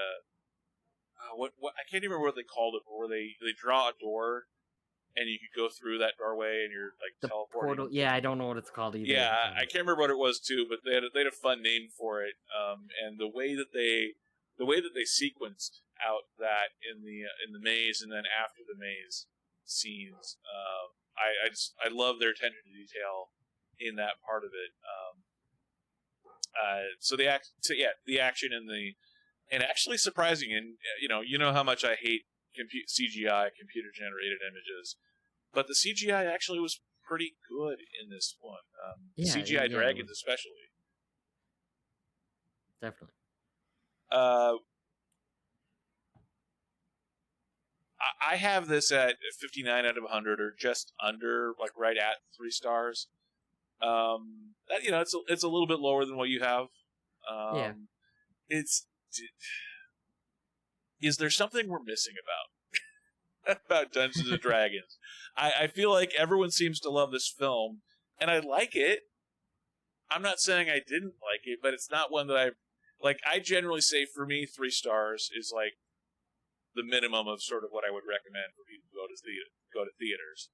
what I can't even remember what they called it, but where they draw a door and you could go through that doorway and you're like the teleporting. Portal. Yeah, I don't know what it's called either. Yeah, I can't remember what it was too, but they had a fun name for it. And the way that they sequenced out that in the maze and then after the maze scenes, I love their attention to detail in that part of it. So the action and actually surprising, and you know how much I hate CGI, computer generated images, but the CGI actually was pretty good in this one. CGI dragons especially. Definitely. I have this at 59 out of 100, or just under, like right at 3 stars. It's a little bit lower than what you have. Is there something we're missing about Dungeons and Dragons? I feel like everyone seems to love this film, and I like it. I'm not saying I didn't like it, but it's not one that I like. I generally say for me, 3 stars is like the minimum of sort of what I would recommend for people to go to theaters.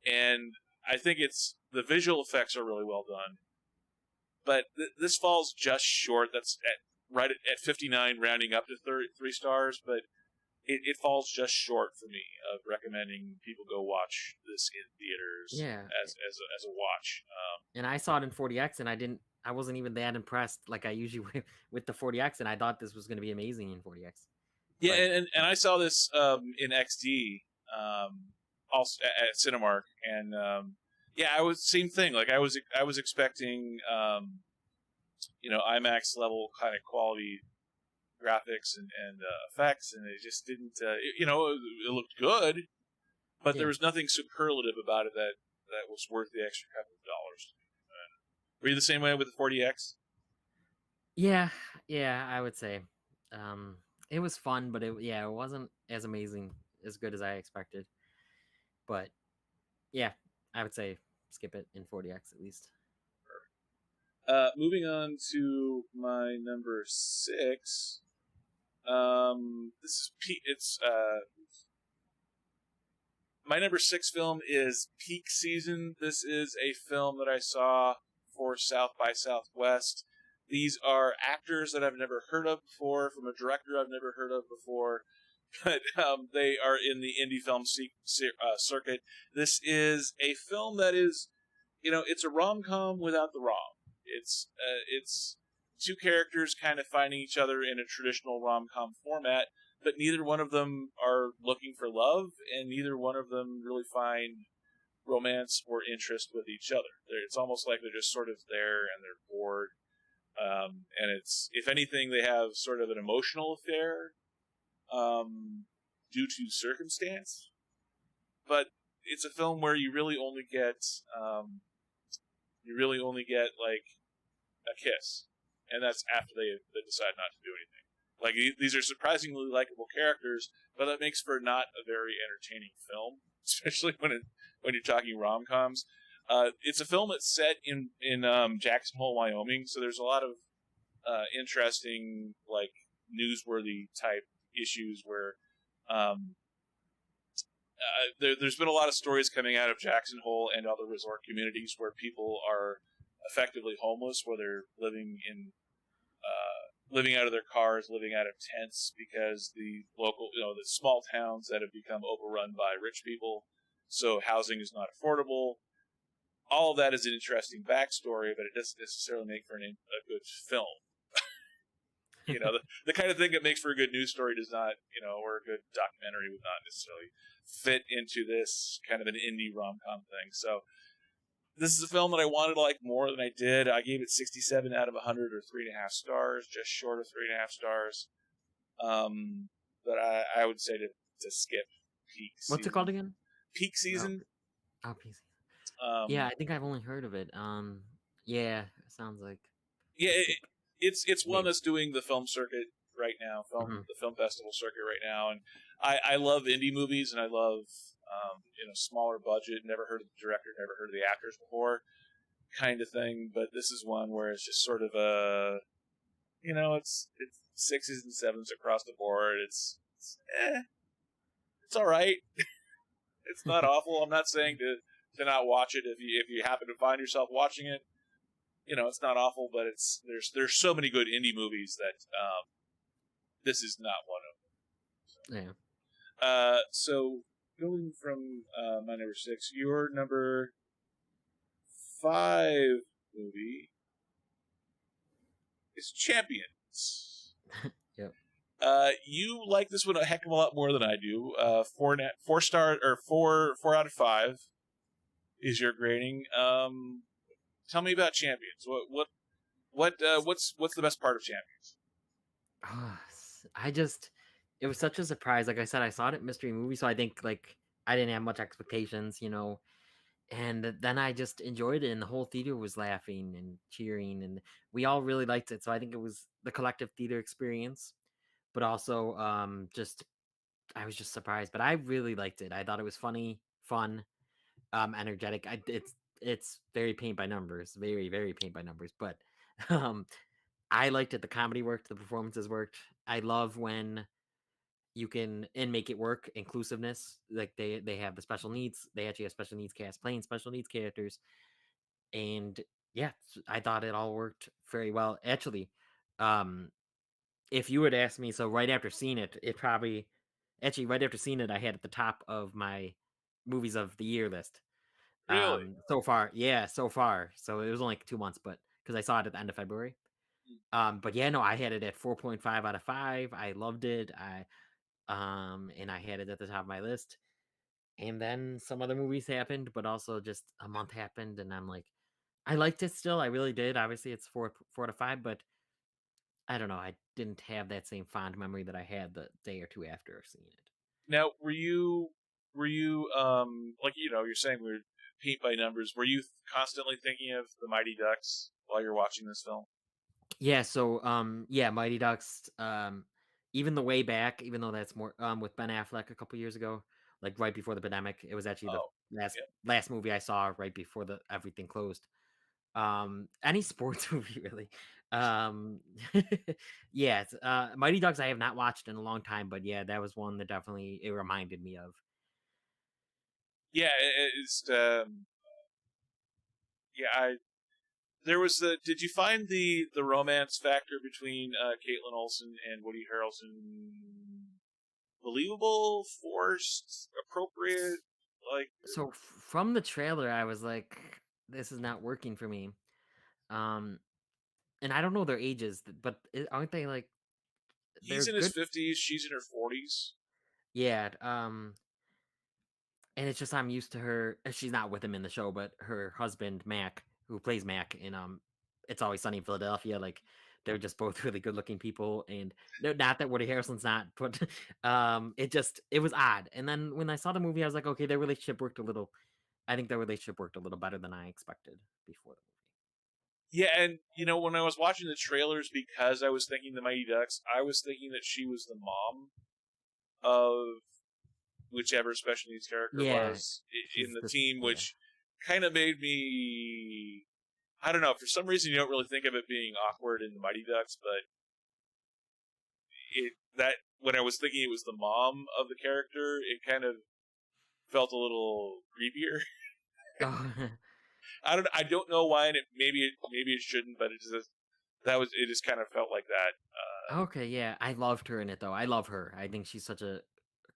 And I think the visual effects are really well done, but this falls just short. That's right at 59, rounding up to 3 stars, but it falls just short for me of recommending people go watch this in theaters as a watch. And I saw it in 40X, and I wasn't even that impressed like I usually with the 40X, and I thought this was going to be amazing in 40X. Yeah, and I saw this in XD, also at Cinemark, and I was same thing. Like I was expecting IMAX level kind of quality graphics and effects, and it just didn't. It looked good, but there was nothing superlative about it that was worth the extra couple of dollars. Were you the same way with the 40X? Yeah, yeah, I would say. Um, it was fun, but it wasn't as amazing, as good as I expected. But yeah, I would say skip it in 40X at least. Moving on to my number 6. This is it's my number 6 film is Peak Season. This is a film that I saw for South by Southwest. These are actors that I've never heard of before, from a director I've never heard of before, but they are in the indie film circuit. This is a film that is, it's a rom-com without the rom. It's two characters kind of finding each other in a traditional rom-com format, but neither one of them are looking for love, and neither one of them really find romance or interest with each other. It's almost like they're just sort of there and they're bored. And it's, if anything, they have sort of an emotional affair due to circumstance. But it's a film where you really only get like a kiss, and that's after they decide not to do anything. Like, these are surprisingly likable characters, but that makes for not a very entertaining film, especially when you're talking rom-coms. It's a film that's set in Jackson Hole, Wyoming, so there's a lot of interesting, like, newsworthy type issues where there's been a lot of stories coming out of Jackson Hole and other resort communities where people are effectively homeless, where they're living out of their cars, living out of tents, because the local, the small towns that have become overrun by rich people, so housing is not affordable. All of that is an interesting backstory, but it doesn't necessarily make for a good film. The kind of thing that makes for a good news story does not, or a good documentary would not necessarily fit into this kind of an indie rom-com thing. So this is a film that I wanted to like more than I did. I gave it 67 out of 100, or 3.5 stars, just short of 3.5 stars. But I would say to skip Peak Season. What's it called again? Peak Season. Oh, Peak Season. Yeah, I think I've only heard of it. Yeah, it sounds like. Yeah, it's one that's doing the film circuit right now, the film festival circuit right now, and I love indie movies, and I love smaller budget, never heard of the director, never heard of the actors before, kind of thing. But this is one where it's just sort of it's 6s and 7s across the board. It's all right. It's not awful. I'm not saying to not watch it if you happen to find yourself watching it. It's not awful, but there's so many good indie movies that this is not one of them. Yeah. So going from my number 6, your number 5 movie is Champions. Yep. You like this one a heck of a lot more than I do. 4 out of 5 is your grading. Tell me about Champions. What's the best part of Champions? It was such a surprise. Like I said, I saw it at Mystery Movie, so I think like I didn't have much expectations, and then I just enjoyed it, and the whole theater was laughing and cheering, and we all really liked it. So I think it was the collective theater experience, but also I was just surprised, but I really liked it. I thought it was funny, fun, energetic. It's very paint by numbers, very, very paint by numbers, but I liked it. The comedy worked, the performances worked. I love when you can and make it work. Inclusiveness, like they have the special needs. They actually have special needs cast playing special needs characters, and yeah, I thought it all worked very well. Actually, if you would ask me, so right after seeing it, right after seeing it, I had at the top of my movies of the year list. Really? So far, yeah, so far. So it was only like 2 months, but because I saw it at the end of February. But yeah, no, I had it at 4.5 out of 5. I loved it. And I had it at the top of my list. And then some other movies happened, but also just a month happened, and I'm like, I liked it still. I really did. Obviously, it's 4 out of 5, but I don't know. I didn't have that same fond memory that I had the day or two after seeing it. Now, were you like you're saying we're paint by numbers? Were you constantly thinking of the Mighty Ducks while you're watching this film? Yeah, so, yeah, Mighty Ducks, even the way back, even though that's more, with Ben Affleck a couple years ago, like, right before the pandemic, it was actually the Oh, last yeah. last movie I saw right before the everything closed. Any sports movie really. Um, yeah, Mighty Ducks I have not watched in a long time, but yeah, that was one that definitely it reminded me of. Yeah, it's yeah. There was the. Did you find the romance factor between Caitlin Olsen and Woody Harrelson believable, forced, appropriate? Like, So from the trailer, I was like, "This is not working for me." Um, and I don't know their ages, but aren't they like they're he's in his good? 50s, she's in her 40s. Yeah. And it's just I'm used to her. She's not with him in the show, but her husband Mac, who plays Mac in It's Always Sunny in Philadelphia. Like they're just both really good looking people, and not that Woody Harrelson's not, but it was odd. And then when I saw the movie, I was like, okay, their relationship worked a little. I think their relationship worked a little better than I expected before the Yeah, and when I was watching the trailers, because I was thinking the Mighty Ducks, I was thinking that she was the mom of whichever special needs character movie. Yeah, was in she's the this. team, Yeah. which kind of made me. I don't know. For some reason, you don't really think of it being awkward in the Mighty Ducks, but that when I was thinking it was the mom of the character, it kind of felt a little creepier. Oh, I don't know why, and maybe it shouldn't, but it just kind of felt like that. okay. Yeah, I loved her in it though. I love her. I think she's such a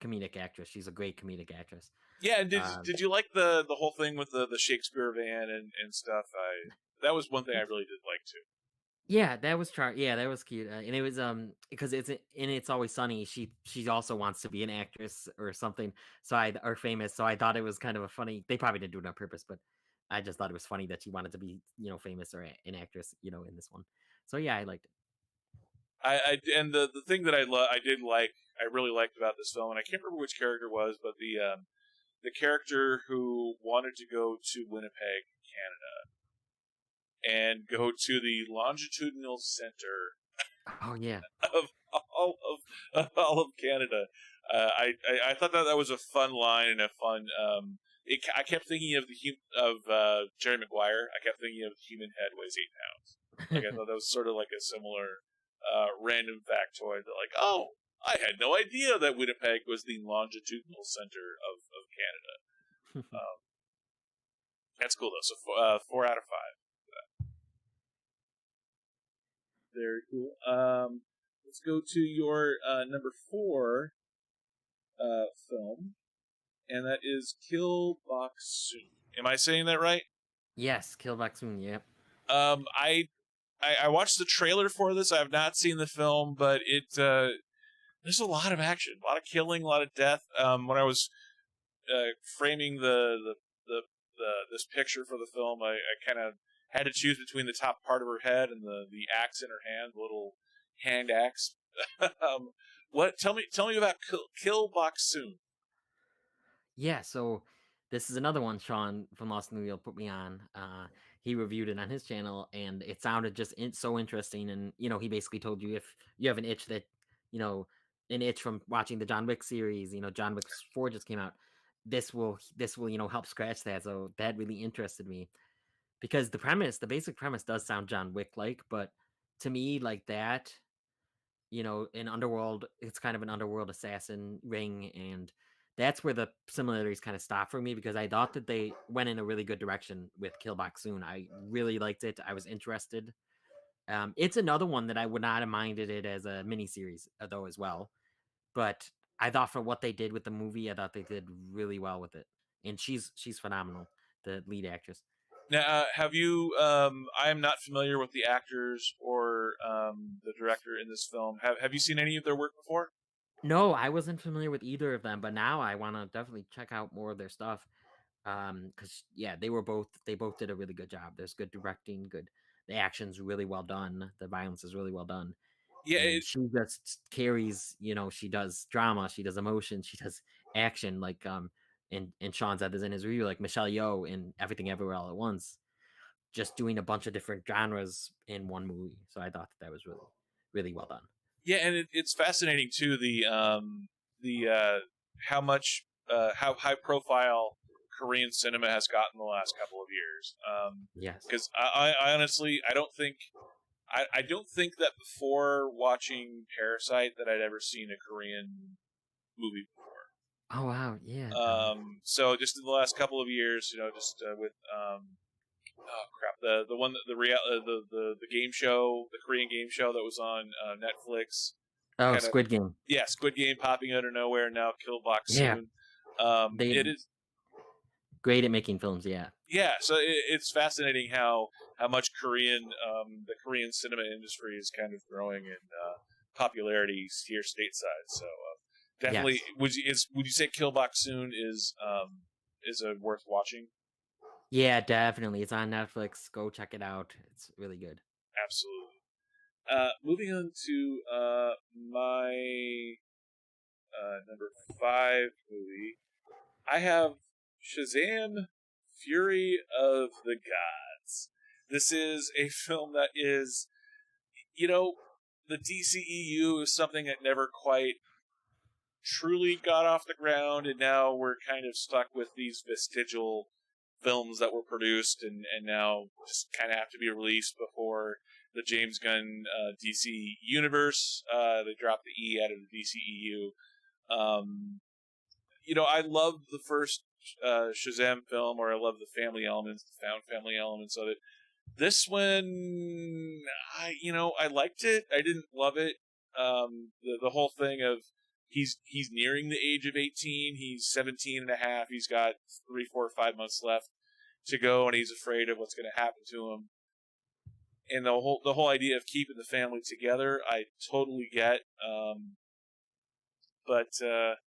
comedic actress. She's a great comedic actress. Yeah, and did Um, did you like the whole thing with the Shakespeare van and stuff? That was one thing I really did like too. Yeah, that was cute, and it was, because It's Always Sunny, she also wants to be an actress or something, or famous, so I thought it was kind of a funny they probably didn't do it on purpose, but I just thought it was funny that she wanted to be, famous or an actress, in this one. So, yeah, I liked it. And the thing that I really liked about this film, and I can't remember which character it was, but the character who wanted to go to Winnipeg, Canada, and go to the longitudinal center Oh, yeah. of all of Canada. I thought that was a fun line and a fun. I kept thinking of Jerry Maguire. I kept thinking of the human head weighs 8 pounds. Like I thought that was sort of like a similar random factoid. That like, oh, I had no idea that Winnipeg was the longitudinal center of Canada. Um, that's cool though. So 4 out of 5. Very cool. Let's go to your number 4 film, and that is Kill Box Soon. Am I saying that right? Yes, Kill Back Soon, yep. Um, I, I watched the trailer for this. I have not seen the film, but there's a lot of action, a lot of killing, a lot of death. When I was framing this picture for the film, I kind of had to choose between the top part of her head and the axe in her hand, the little hand axe. What? Tell me about Kill Box Soon. Yeah, so this is another one Sean from Lost in the Wheel put me on. He reviewed it on his channel, and it sounded just so interesting. And he basically told you if you have an itch you know, an itch from watching the John Wick series. John Wick 4 just came out. This will help scratch that. So that really interested me because the basic premise does sound John Wick like, but to me, like that in Underworld, it's kind of an underworld assassin ring, and that's where the similarities kind of stop for me because I thought that they went in a really good direction with Kill Box Soon. I really liked it. I was interested. It's another one that I would not have minded it as a miniseries though as well. But I thought for what they did with the movie, I thought they did really well with it. And she's phenomenal, the lead actress. Now, have you? I am not familiar with the actors or the director in this film. Have you seen any of their work before? No, I wasn't familiar with either of them, but now I want to definitely check out more of their stuff. Because yeah, they both did a really good job. There's good directing, the action's really well done, the violence is really well done, Yeah, and she just carries. She does drama, she does emotion, she does action. Like and Sean said this in his review, like Michelle Yeoh in Everything Everywhere All at Once. just doing a bunch of different genres in one movie. So I thought that was really, really well done. Yeah, and it's fascinating too, the how much how high profile Korean cinema has gotten the last couple of years. Yes. Because I honestly I don't think that before watching Parasite that I'd ever seen a Korean movie before. Oh wow, yeah. So just in the last couple of years, just with oh crap, the one that the game show, the Korean game show that was on Netflix, Oh, kind of, Squid Game. yeah, Squid Game popping out of nowhere now, Kill Box Yeah, soon. they It is, great at making films. Yeah. yeah. So it's fascinating how much the Korean cinema industry is kind of growing in popularity here stateside. So definitely, Yes. would you say Kill Box soon is a worth watching? Yeah, definitely. It's on Netflix. Go check it out. It's really good. Absolutely. Moving on to my number 5 movie, I have Shazam: Fury of the Gods. This is a film that is, you know, the DCEU is something that never quite truly got off the ground, and now we're kind of stuck with these vestigial films that were produced and now just kind of have to be released before the James Gunn DC universe. They dropped the E out of the DCEU. Um, I love the first Shazam film, or I love the family elements, the found family elements of it. This one, I liked it. I didn't love it. The whole thing of he's nearing the age of 18. He's 17 and a half. He's got 3, 4, 5 months left to go, and he's afraid of what's going to happen to him. And the whole idea of keeping the family together, I totally get. But the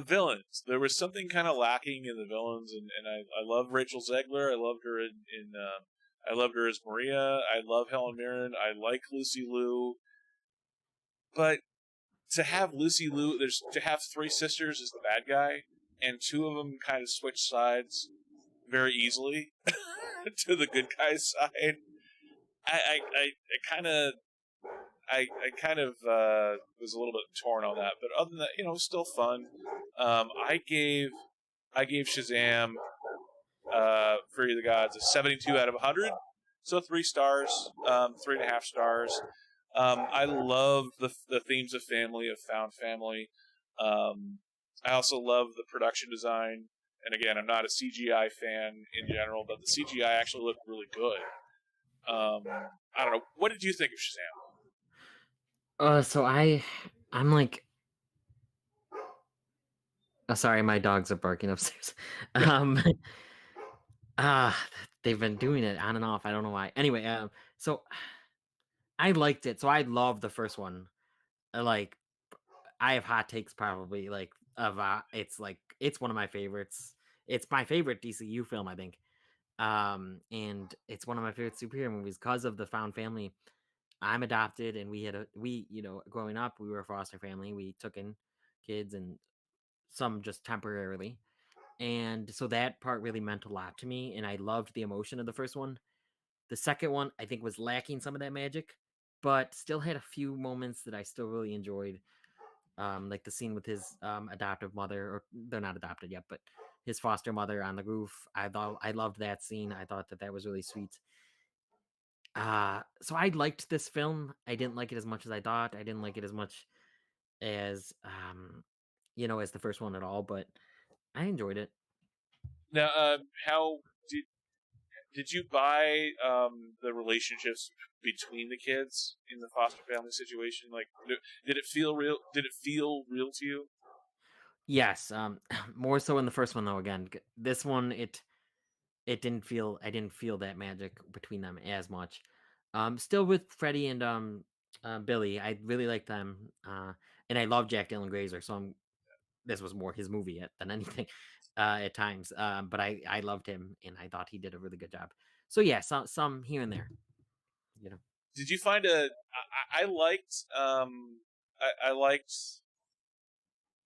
villains, there was something kind of lacking in the villains, and I love Rachel Zegler. I loved her I loved her as Maria. I love Helen Mirren. I like Lucy Liu. But to have Lucy Liu, to have 3 sisters as the bad guy, and 2 of them kind of switch sides very easily to the good guy's side. I kind of I kind of was a little bit torn on that, but other than that, still fun. I gave Shazam Fury of the Gods a 72 out of 100, so 3 stars, 3.5 stars. I love the themes of family, of found family. I also love the production design, and again, I'm not a CGI fan in general, but the CGI actually looked really good. I don't know. What did you think of Shazam? So I'm like, oh, sorry, my dogs are barking upstairs. Um, ah, they've been doing it on and off. I don't know why. Anyway, so I liked it. So I love the first one. Like, I have hot takes probably it's like it's one of my favorites. It's my favorite DCU film, I think. And it's one of my favorite superhero movies because of the found family. I'm adopted, and growing up, we were a foster family. We took in kids, and some just temporarily. And so that part really meant a lot to me, and I loved the emotion of the first one. The second one, I think, was lacking some of that magic, but still had a few moments that I still really enjoyed. Like the scene with his adoptive mother, or they're not adopted yet, but his foster mother on the roof. I loved that scene. I thought that was really sweet. So I liked this film. I didn't like it as much as I thought. I didn't like it as much as as the first one at all, but I enjoyed it. Now, how did you buy the relationships between the kids in the foster family situation? Like, did it feel real? Did it feel real to you? Yes, more so in the first one though. Again, this one it didn't feel I didn't feel that magic between them as much. Still with Freddie and Billy, I really like them, and I love Jack Dylan Grazer. So this was more his movie than anything at times. But I loved him, and I thought he did a really good job. So yeah, some here and there, you know. Did you find I liked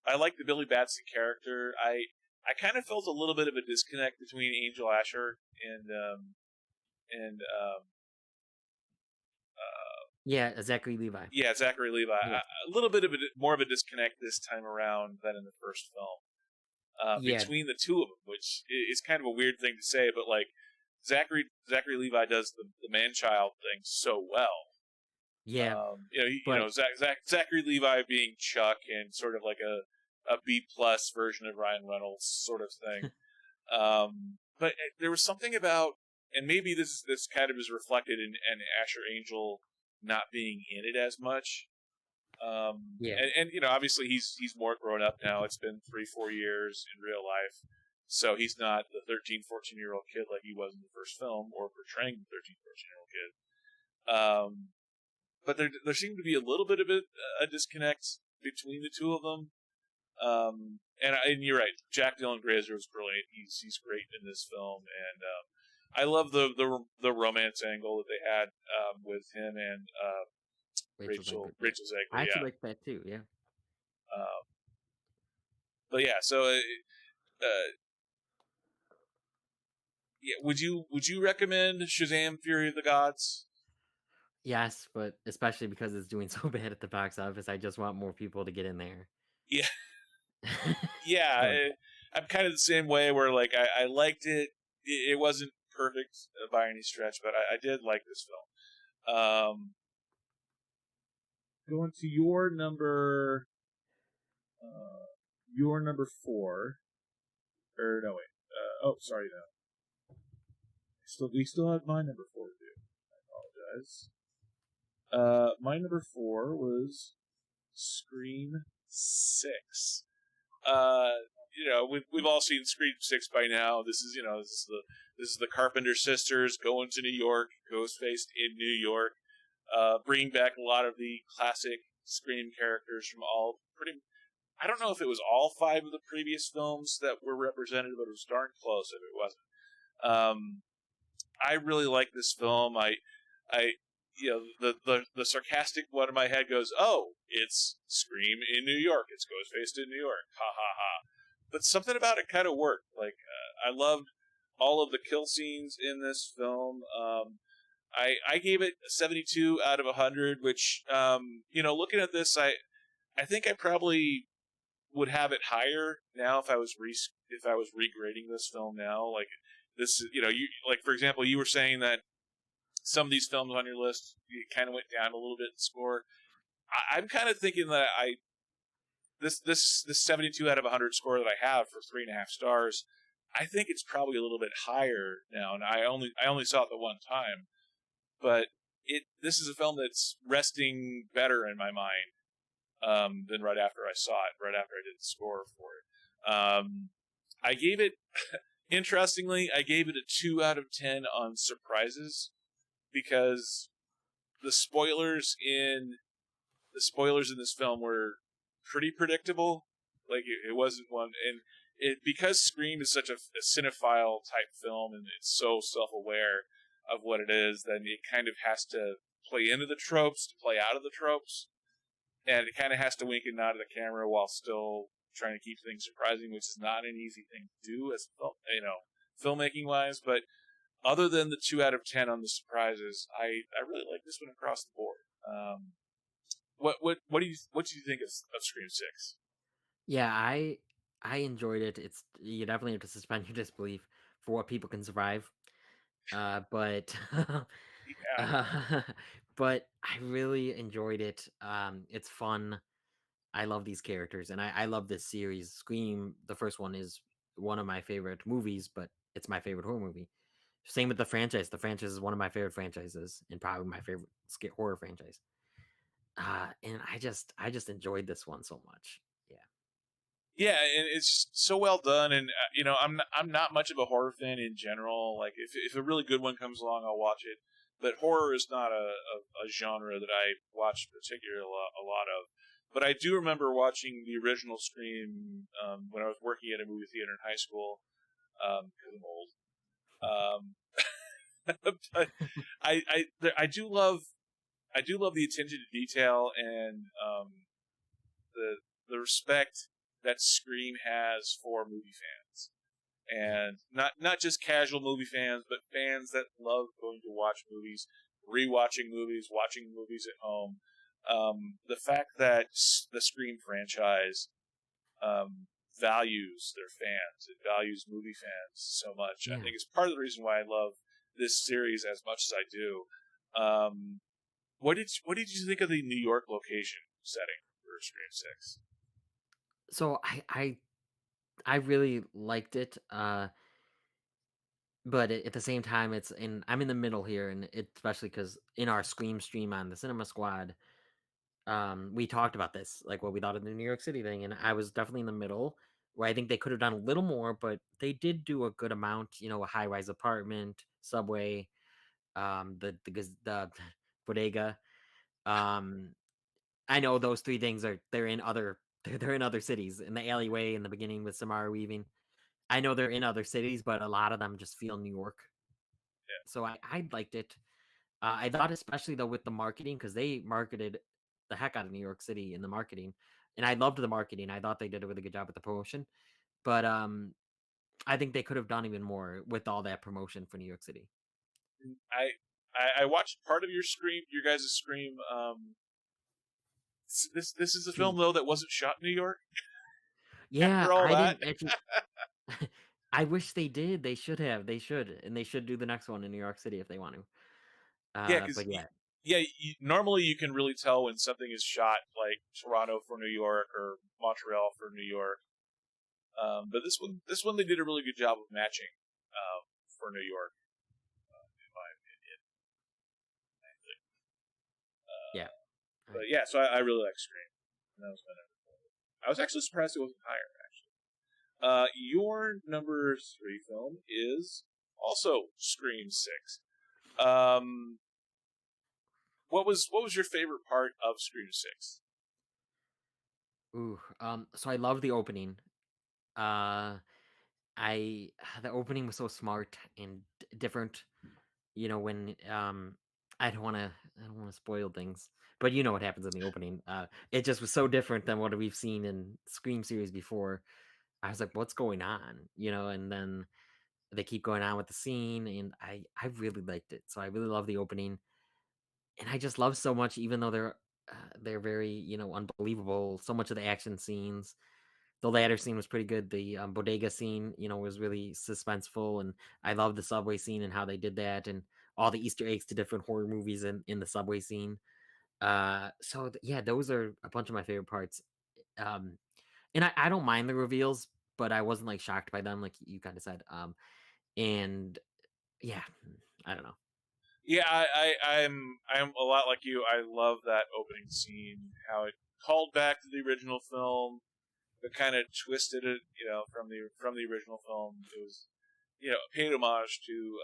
I liked the Billy Batson character. I kind of felt a little bit of a disconnect between Angel Asher and and Yeah, Zachary Levi. yeah, Zachary Levi. Yeah. A little bit of more of a disconnect this time around than in the first film Yeah, between the two of them, which is kind of a weird thing to say, but like Zachary Levi does the man child thing so well. yeah, but Zachary Levi being Chuck and sort of like a B plus version of Ryan Reynolds sort of thing. But there was something about, and maybe this kind of is reflected in Asher Angel not being in it as much. yeah, And obviously he's more grown up now. It's been 3-4 years in real life, so he's not the 13, 14-year-old kid like he was in the first film, or portraying the 13, 14-year-old kid. But there seemed to be a little bit of a disconnect between the two of them. And you're right, Jack Dylan Grazer was brilliant. He's great in this film, and I love the romance angle that they had with him and Rachel I Zegler. actually Yeah. like that too. Yeah. Um, but yeah, so yeah, would you recommend Shazam: Fury of the Gods? Yes, but especially because it's doing so bad at the box office, I just want more people to get in there. Yeah, yeah. So, I'm kind of the same way. Where like I liked it. It wasn't perfect by any stretch, but I did like this film. Going to your number 4, or no wait. Oh, sorry, no. We still have my number 4 to do. I apologize. My number 4 was Scream 6. We've all seen Scream 6 by now. This is the Carpenter sisters going to New York, Ghostface in New York, bringing back a lot of the classic Scream characters from I don't know if it was all 5 of the previous films that were represented, but it was darn close if it wasn't. I really like this film. I the sarcastic one in my head goes, "Oh, it's Scream in New York. It's Ghostface in New York. Ha ha ha." But something about it kind of worked. Like I loved all of the kill scenes in this film. I gave it a 72 out of 100, which looking at this, I think I probably would have it higher now if I was regrading this film now. Like this, you like for example, you were saying that some of these films on your list, you kind of went down a little bit in score. I'm kind of thinking that this 72 out of 100 score that I have for 3.5 stars, I think it's probably a little bit higher now. And I only saw it the one time, but this is a film that's resting better in my mind than right after I saw it, right after I did the score for it. I gave it, interestingly, I gave it a 2 out of 10 on surprises, because the spoilers in this film were pretty predictable. Like it wasn't one, and because Scream is such a cinephile type film and it's so self-aware of what it is, then it kind of has to play into the tropes to play out of the tropes, and it kind of has to wink and nod at the camera while still trying to keep things surprising, which is not an easy thing to do as filmmaking wise. But other than the 2 out of 10 on the surprises, I really like this one across the board. What do you think of Scream 6? yeah, I enjoyed it. You definitely have to suspend your disbelief for what people can survive. But Yeah, uh, but I really enjoyed it. It's fun. I love these characters, and I love this series. Scream, the first one, is one of my favorite movies, but it's my favorite horror movie. Same with the franchise. The franchise is one of my favorite franchises, and probably my favorite horror franchise. And I just enjoyed this one so much. Yeah. yeah, and it's so well done. And I'm not much of a horror fan in general. Like if a really good one comes along, I'll watch it. But horror is not a genre that I watch particularly a lot of. But I do remember watching the original Scream when I was working at a movie theater in high school, because I'm old. But I do love the attention to detail and the respect that Scream has for movie fans. and not just casual movie fans, but fans that love going to watch movies, rewatching movies, watching movies at home. The fact that the Scream franchise values their fans, it values movie fans so much, I Yeah. think is part of the reason why I love this series as much as I do. Um, what did you think of the New York location setting for Scream 6? So I really liked it. But at the same time, I'm in the middle here, and especially because in our Scream stream on the Cinema Squad, we talked about this, like what we thought of the New York City thing, and I was definitely in the middle where I think they could have done a little more, but they did do a good amount. A high rise apartment, subway, the bodega. Um, I know those three things they're in other they're in other cities. In the alleyway in the beginning with Samara Weaving, I know they're in other cities, but a lot of them just feel New York. So I liked it. I thought especially though with the marketing because they marketed the heck out of New York City in the marketing, and I loved the marketing. I thought they did a really good job with the promotion, but I think they could have done even more with all that promotion for New York City. I watched part of your guys' Scream. This is a film Two. though that wasn't shot in New York. Yeah, After all I that, didn't actually. I wish they did. They should have. They should, and they should do the next one in New York City if they want to. yeah, because But yeah, yeah, normally you can really tell when something is shot like Toronto for New York or Montreal for New York. But this one they did a really good job of matching for New York, in my opinion. I think. yeah. But yeah, so I really like Scream. That was my number four. I was actually surprised it wasn't higher. Your number three film is also Scream 6. Um, what was your favorite part of Scream 6? Ooh. So I love the opening. Uh, I the opening was so smart and different. When I don't want to spoil things, but you know what happens in the opening. It just was so different than what we've seen in Scream series before. I was like, what's going on? And then they keep going on with the scene, and I really liked it. So I really love the opening, and I just love so much, even though they're very unbelievable. So much of the action scenes. The latter scene was pretty good. The bodega scene, was really suspenseful, and I love the subway scene and how they did that, and all the Easter eggs to different horror movies in the subway scene. Yeah, those are a bunch of my favorite parts. Um, and I don't mind the reveals, but I wasn't like shocked by them, like you kind of said. And yeah, I don't know. Yeah, I'm a lot like you. I love that opening scene. How it called back to the original film, but kind of twisted it, from the original film. It was, paid homage to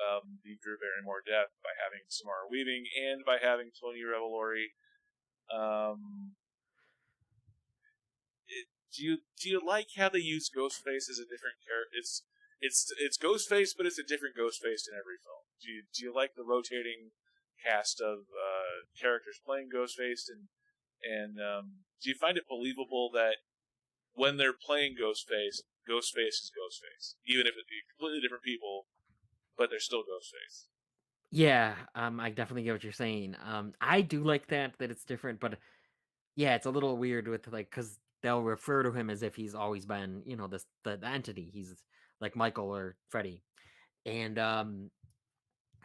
the Drew Barrymore death by having Samara Weaving and by having Tony Revolori. Um, do you like how they use Ghostface as a different character? It's Ghostface, but it's a different Ghostface in every film. Do you like the rotating cast of characters playing Ghostface, and do you find it believable that when they're playing Ghostface, Ghostface is Ghostface, even if it's completely different people, but they're still Ghostface? Yeah, I definitely get what you're saying. I do like that it's different, but yeah, it's a little weird with like because they'll refer to him as if he's always been, the entity. He's like Michael or Freddy, and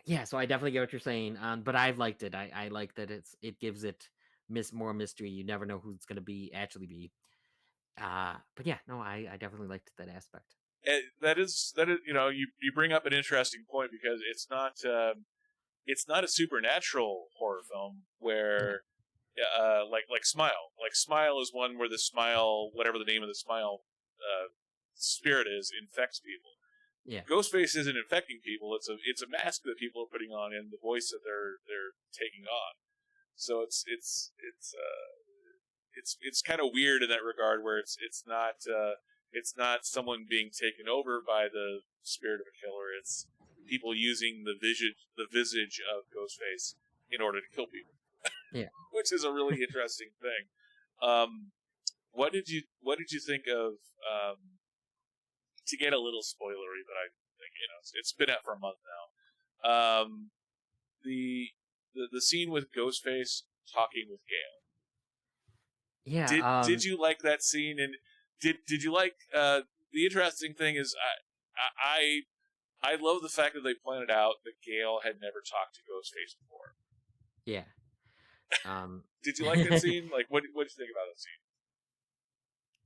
yeah. So I definitely get what you're saying. But I've liked it. I like that it gives it more mystery. You never know who it's gonna be. But yeah, no, I definitely liked that aspect. That is, you bring up an interesting point because it's not a supernatural horror film Yeah, where like Smile. Like Smile is one where the smile, whatever the name of the smile spirit is, infects people. yeah, Ghostface isn't infecting people. It's a mask that people are putting on and the voice that they're taking on. So it's kind of weird in that regard where it's not someone being taken over by the spirit of a killer. It's people using the visage of Ghostface in order to kill people, yeah. which is a really interesting thing. What did you think of to get a little spoilery, but I think it's been out for a month now. The the scene with Ghostface talking with Gale. Yeah. Did you like that scene? And did you like the interesting thing is I love the fact that they pointed out that Gale had never talked to Ghostface before. Yeah. Um, Did you like that scene? Like, what did you think about that scene?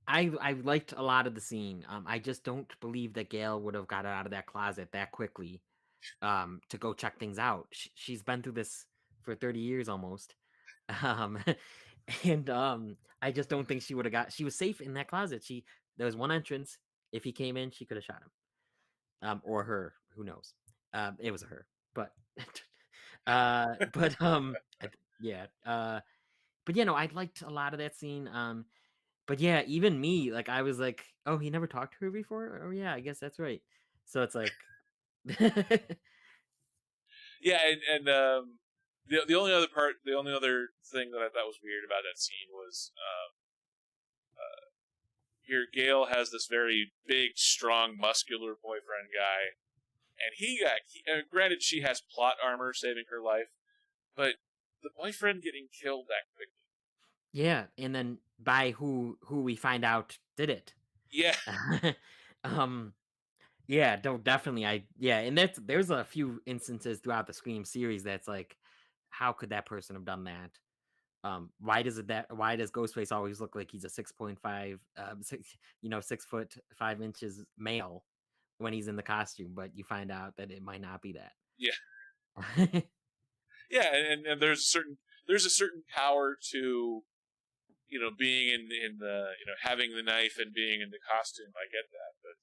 I liked a lot of the scene. I just don't believe that Gail would have got out of that closet that quickly. To go check things out. She's been through this for 30 years almost. Um, and I just don't think she would have she was safe in that closet. There was one entrance. If he came in, she could have shot him. Or her, who knows? It was a her. But yeah. But yeah, no, I liked a lot of that scene. But yeah, even me, like I was like, oh, he never talked to her before? Oh yeah, I guess that's right. So it's like Yeah, and the only other thing that I thought was weird about that scene was here Gale has this very big, strong, muscular boyfriend guy, and granted she has plot armor saving her life, but the boyfriend getting killed that quickly. yeah, and then by who we find out did it. Yeah. Yeah, definitely and there's a few instances throughout the Scream series that's like, how could that person have done that? Why does Ghostface always look like he's a 6.5 6'5" male when he's in the costume, but you find out that it might not be that. Yeah. Yeah, and there's a certain power to being in the having the knife and being in the costume. I get that, but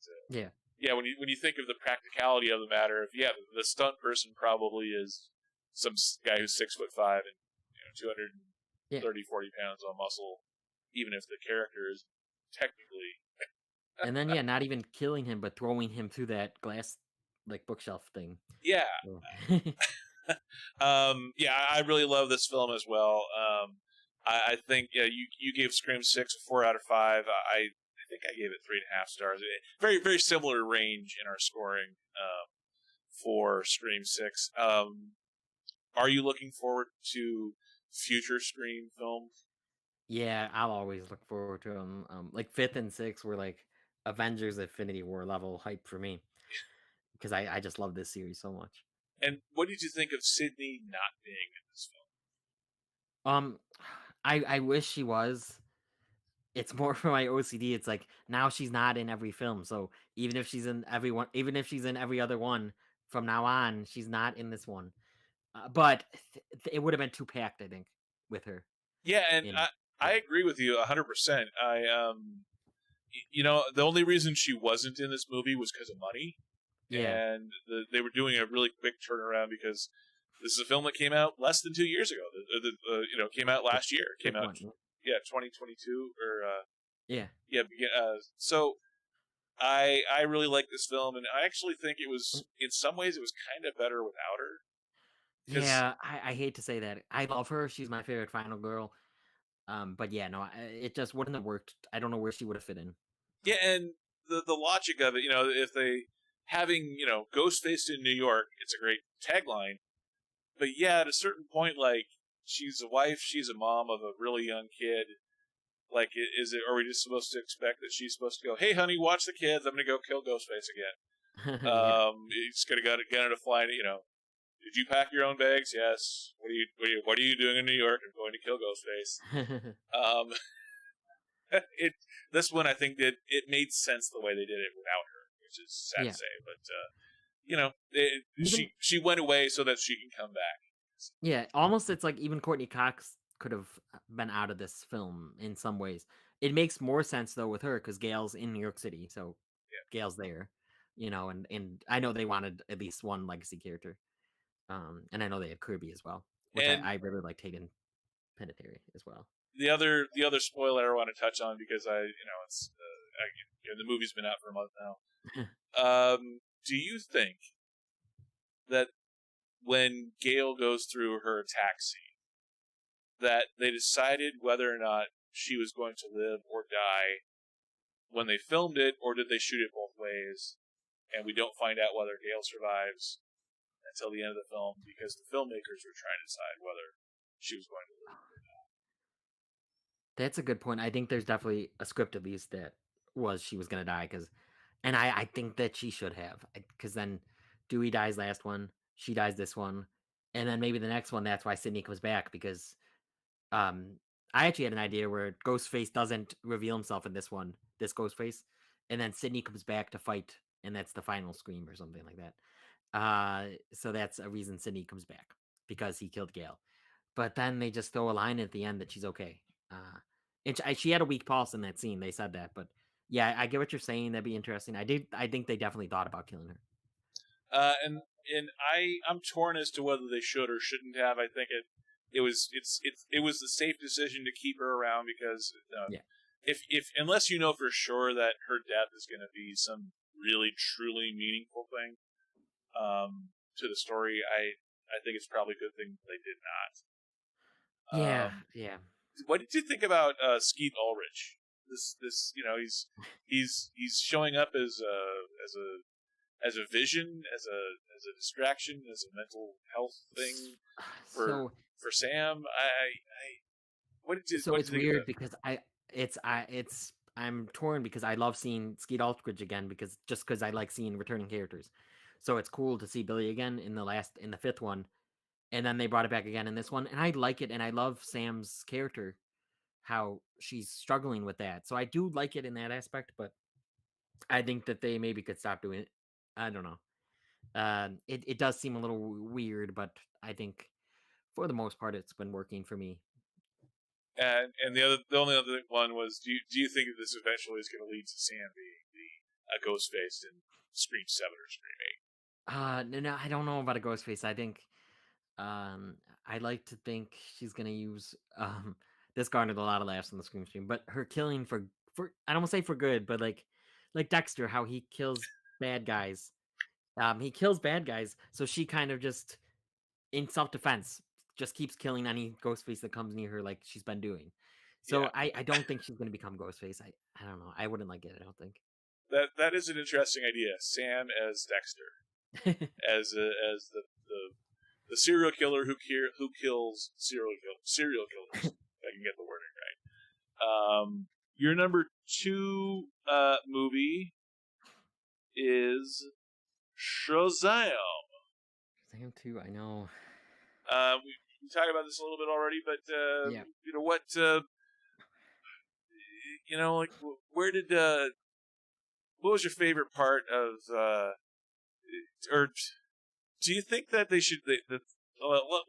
yeah, when you think of the practicality of the matter, the stunt person probably is some guy who's 6'5" and 230-40 pounds on muscle, even if the character is technically. And then yeah, not even killing him, but throwing him through that glass like bookshelf thing. Yeah. Yeah, I really love this film as well. I think you gave Scream 6 a 4 out of 5. I think I gave it 3.5 stars. Very, very similar range in our scoring for Scream 6. Are you looking forward to future Scream films? Yeah, I'll always look forward to them. Like 5th and 6th were like Avengers Infinity War level hype for me because I just love this series so much. And what did you think of Sydney not being in this film? I wish she was. It's more for my OCD. It's like now she's not in every film, so even if she's in every other one from now on, she's not in this one. But it would have been too packed, I think, with her. Yeah, and I agree with you 100%. The only reason she wasn't in this movie was because of money. Yeah. And they were doing a really quick turnaround because this is a film that came out less than 2 years ago. Came out last year. Came out, 2022 or yeah. So I really like this film, and I actually think it was in some ways it was kind of better without her. Yeah, I hate to say that. I love her. She's my favorite Final Girl. But yeah, no, it just wouldn't have worked. I don't know where she would have fit in. Yeah, and the logic of it, if they having Ghostface in New York, it's a great tagline. But yeah, at a certain point, like she's a wife, she's a mom of a really young kid. Like, are we just supposed to expect that she's supposed to go, "Hey, honey, watch the kids. I'm gonna go kill Ghostface again." He's gonna get into flying. Did you pack your own bags? Yes. What are you doing in New York? I'm going to kill Ghostface. This one I think that it made sense the way they did it without her, which is sad to say, but she went away so that she can come back. Yeah, almost it's like even Courtney Cox could have been out of this film in some ways. It makes more sense though with her because Gail's in New York City, so Gail's there, and I know they wanted at least one legacy character, and I know they had Kirby as well, which I really liked Hayden Panettiere as well. The other spoiler I want to touch on because it's the movie's been out for a month now. Do you think that when Gail goes through her attack scene, that they decided whether or not she was going to live or die when they filmed it, or did they shoot it both ways? And we don't find out whether Gale survives until the end of the film because the filmmakers were trying to decide whether she was going to live. That's a good point. I think there's definitely a script at least that was she was gonna die and I think that she should have because then Dewey dies last one, she dies this one, and then maybe the next one. That's why Sydney comes back because um I actually had an idea where Ghostface doesn't reveal himself in this one, this Ghostface, and then Sydney comes back to fight, and that's the final scream or something like that. So that's a reason Sydney comes back because he killed Gale. But then they just throw a line at the end that she's okay. She had a weak pulse in that scene. They said that, but yeah, I get what you're saying. That'd be interesting. I think they definitely thought about killing her. I'm torn as to whether they should or shouldn't have. I think it was the safe decision to keep her around because Yeah. if unless you know for sure that her death is going to be some really truly meaningful thing to the story, I think it's probably a good thing they did not. Yeah, yeah. What did you think about Skeet Ulrich? This he's showing up as a vision, as a distraction, as a mental health thing for So Sam. What did you it's think of weird it? because I'm torn because I love seeing Skeet Ulrich again because I like seeing returning characters. So it's cool to see Billy again in the fifth one, and then they brought it back again in this one, and I like it, and I love Sam's character, how she's struggling with that. So I do like it in that aspect, but I think that they maybe could stop doing it. I don't know. It does seem a little weird, but I think for the most part it's been working for me. And the only other one was do you think that this eventually is going to lead to Sam being a ghost faced in Scream 7 or Scream 8? No, I don't know about a ghost face. I think I like to think she's gonna use this garnered a lot of laughs on the Scream stream, but her killing for I don't want to say for good, but like Dexter, how he kills bad guys. He kills bad guys, so she kind of just in self defense just keeps killing any Ghostface that comes near her, like she's been doing. Yeah, So I don't think she's gonna become Ghostface. I don't know. I wouldn't like it. I don't think. that is an interesting idea. Sam as Dexter, as the serial killer who kills serial killers. If I can get the wording right. Your number 2 movie is Shazam. Sam too. I know. We talked about this a little bit already, but Yeah. you know what? Like where did what was your favorite part of or do you think that they should let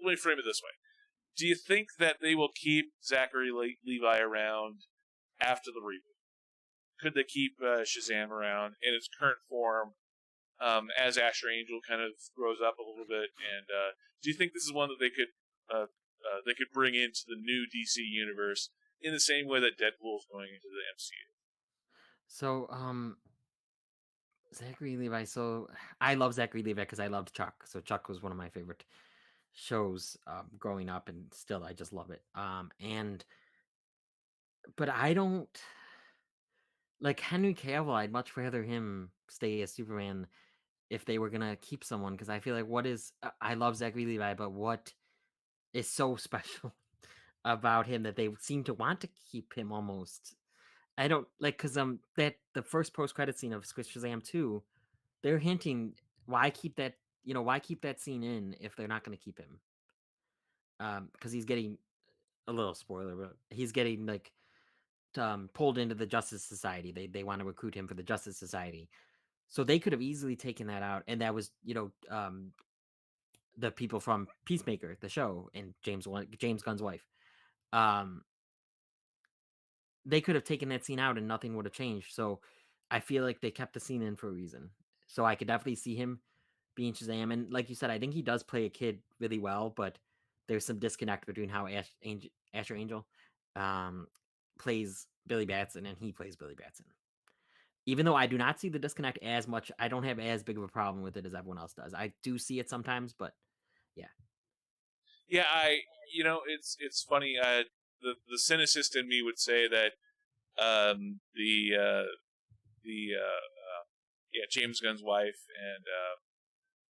me frame it this way. Do you think that they will keep Zachary Levi around after the reboot? Could they keep Shazam around in its current form as Asher Angel kind of grows up a little bit? And do you think this is one that they could bring into the new DC universe in the same way that Deadpool is going into the MCU? So Zachary Levi. So I love Zachary Levi because I loved Chuck. So Chuck was one of my favorite shows growing up, and still I just love it. And but I don't like Henry Cavill. I'd much rather him stay as Superman if they were gonna keep someone because I feel like I love Zachary Levi, but what is so special about him that they seem to want to keep him almost. I don't like because that the first post credit scene of Shazam 2, they're hinting why keep that why keep that scene in if they're not going to keep him because he's getting a little spoiler, but he's getting like pulled into the Justice Society. They want to recruit him for the Justice Society, so they could have easily taken that out, and that was the people from Peacemaker, the show, and James Gunn's wife. Um, they could have taken that scene out and nothing would have changed. So I feel like they kept the scene in for a reason. So I could definitely see him being Shazam. And like you said, I think he does play a kid really well, but there's some disconnect between how Asher Angel plays Billy Batson and he plays Billy Batson. Even though I do not see the disconnect as much, I don't have as big of a problem with it as everyone else does. I do see it sometimes, but yeah. Yeah, it's funny. The cynicist in me would say that James Gunn's wife and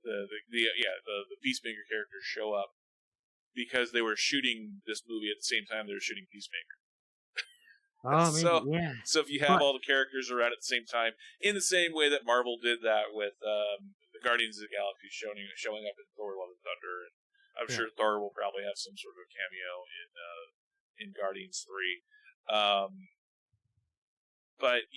the Peacemaker characters show up because they were shooting this movie at the same time they were shooting Peacemaker. Oh, maybe, so yeah. so if you have But all the characters around at the same time, in the same way that Marvel did that with the Guardians of the Galaxy showing up in Thor: Love and Thunder, and I'm yeah, sure Thor will probably have some sort of a cameo in Guardians 3. But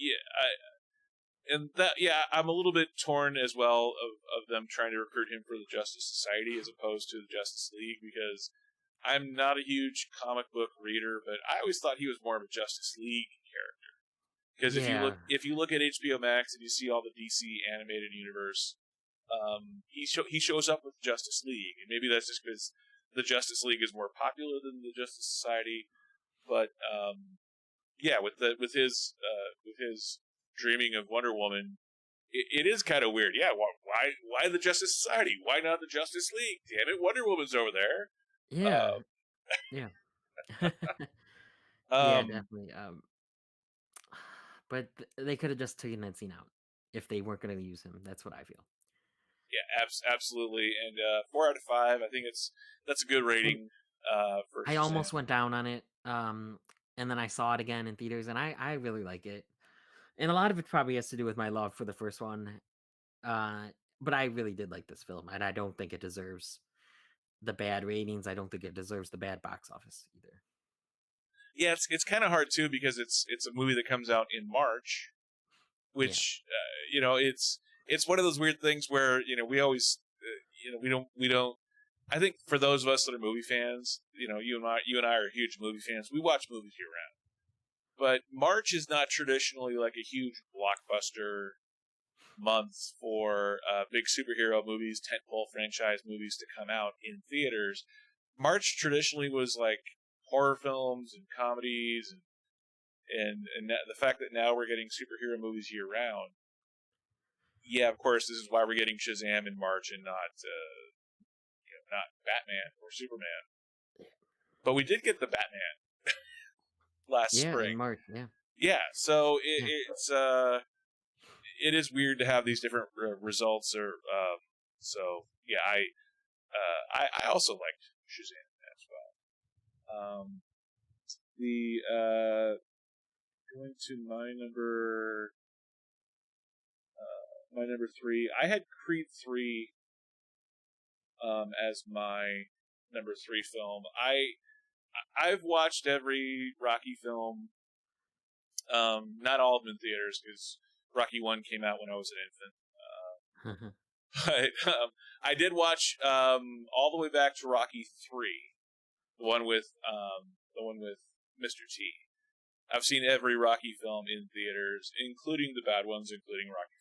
I'm a little bit torn as well of them trying to recruit him for the Justice Society as opposed to the Justice League, because I'm not a huge comic book reader, but I always thought he was more of a Justice League character. Because yeah, if you look at HBO Max and you see all the DC animated universe, he shows up with Justice League, and maybe that's just because the Justice League is more popular than the Justice Society. But with his dreaming of Wonder Woman, it is kind of weird. Yeah, why the Justice Society? Why not the Justice League? Damn it, Wonder Woman's over there. yeah, yeah. Yeah, Um, definitely. But they could have just taken that scene out if they weren't going to use him. That's what I feel. yeah, absolutely. And 4 out of 5. I think that's a good And rating for I Shazam. almost went down on it. And then I saw it again in theaters, and I really like it. And a lot of it probably has to do with my love for the first one. But I really did like this film, and I don't think it deserves the bad ratings. I don't think it deserves the bad box office either. Yeah, it's kind of hard too because it's a movie that comes out in March, Yeah, which it's one of those weird things where we always we don't. I think for those of us that are movie fans, you and I are huge movie fans. We watch movies year round, but March is not traditionally like a huge blockbuster month for big superhero movies, tentpole franchise movies to come out in theaters. March traditionally was like horror films and comedies and the fact that now we're getting superhero movies year round. Yeah, of course, this is why we're getting Shazam in March and not Batman or Superman. But we did get the Batman last yeah, spring. in March. Yeah, Yeah, so yeah, it is weird to have these different results. Or so yeah, I also liked Shazam as well. The going to my number 3. I had Creed 3 as my number 3 film. I've watched every Rocky film. Not all of them in theaters because Rocky 1 came out when I was an infant. But I did watch all the way back to Rocky 3, the one with Mr. T. I've seen every Rocky film in theaters, including the bad ones, including Rocky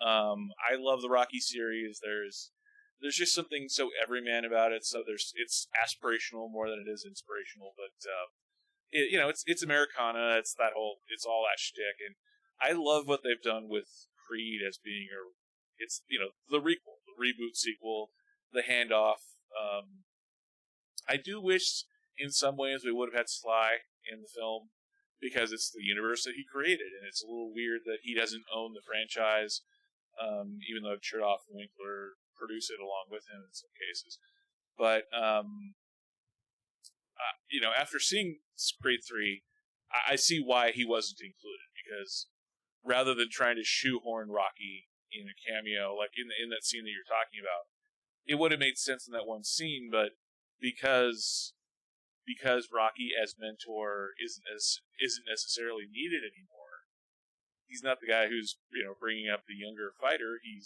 5. I love the Rocky series. There's just something so everyman about it. So it's aspirational more than it is inspirational. But it's Americana. It's all that shtick, and I love what they've done with Creed as being it's the requel, the reboot sequel, the handoff. I do wish in some ways we would have had Sly in the film because it's the universe that he created, and it's a little weird that he doesn't own the franchise, even though Chertoff and Winkler produce it along with him in some cases. But after seeing Creed 3, I see why he wasn't included, because rather than trying to shoehorn Rocky in a cameo, like in that scene that you're talking about, it would have made sense in that one scene, but because Rocky as mentor isn't necessarily needed anymore. He's not the guy who's bringing up the younger fighter. He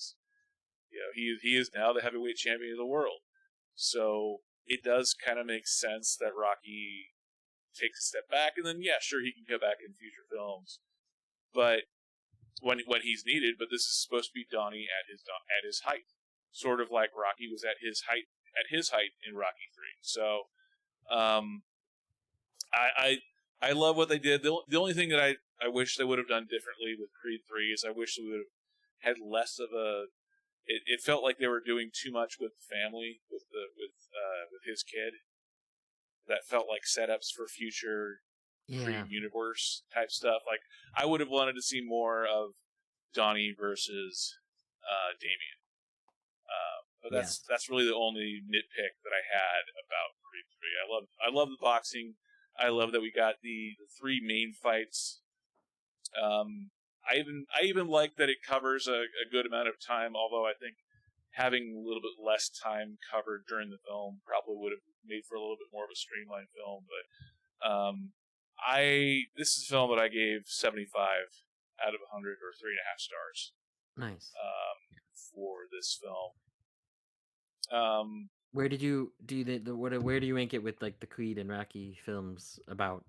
is now the heavyweight champion of the world. So it does kind of make sense that Rocky takes a step back, and then sure, he can come back in future films, but when he's needed. But this is supposed to be Donnie at his height, sort of like Rocky was at his height in Rocky 3. So I love what they did. The only thing that I wish they would have done differently with Creed 3 is I wish they would have had less of a. It felt like they were doing too much with the family, with his kid. That felt like setups for future Yeah. Creed universe type stuff. Like, I would have wanted to see more of Donnie versus Damien. But Yes. that's really the only nitpick that I had about Creed 3. I love the boxing. I love that we got the three main fights. I even like that it covers a good amount of time, although I think having a little bit less time covered during the film probably would have made for a little bit more of a streamlined film. But I this is a film that I gave 75 out of 100, or 3.5 stars, Nice. for this film. Um, Where did you do where do you rank it with like the Creed and Rocky films about?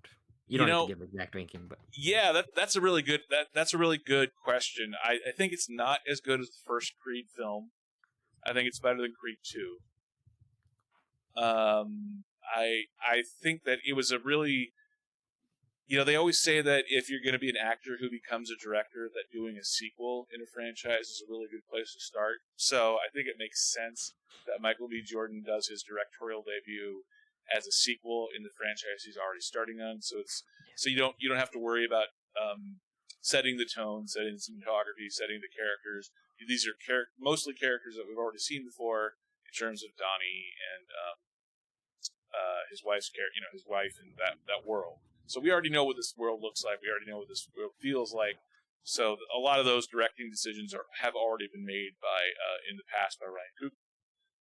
You you don't have to know, give exact ranking, but yeah, that's a really good that's a really good question. I think it's not as good as the first Creed film. I think it's better than Creed 2. I think that it was a really, they always say that if you're going to be an actor who becomes a director, that doing a sequel in a franchise is a really good place to start. So I think it makes sense that Michael B. Jordan does his directorial debut as a sequel in the franchise he's already starting on. So you don't have to worry about setting the tone, setting the cinematography, setting the characters. These are mostly characters that we've already seen before in terms of Donnie and his wife's character, his wife and that world. So we already know what this world looks like. We already know what this world feels like. So a lot of those directing decisions have already been made by in the past by Ryan Coogler.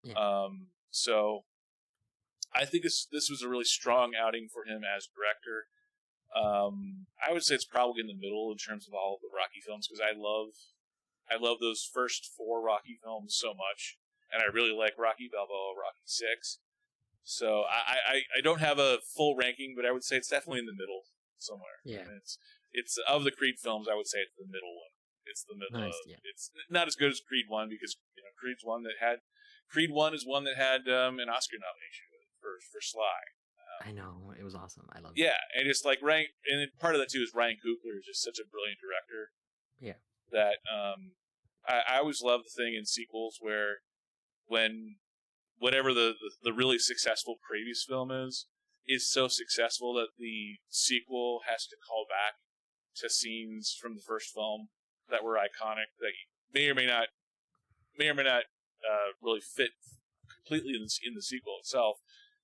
yeah. So I think this was a really strong outing for him as director. I would say it's probably in the middle in terms of all of the Rocky films, because I love those first four Rocky films so much, and I really like Rocky Balboa, Rocky 6. So I don't have a full ranking, but I would say it's definitely in the middle somewhere. Yeah. And it's of the Creed films, I would say it's the middle one. It's the middle. Nice. Yeah. It's not as good as Creed 1, because Creed 1 is one that had an Oscar nomination for Sly. I know. It was awesome. I loved it. Yeah, and it's like and part of that too is Ryan Coogler is just such a brilliant director. Yeah. That I always love the thing in sequels where when whatever the really successful previous film is so successful that the sequel has to call back to scenes from the first film that were iconic, that may or may not really fit completely in the sequel itself,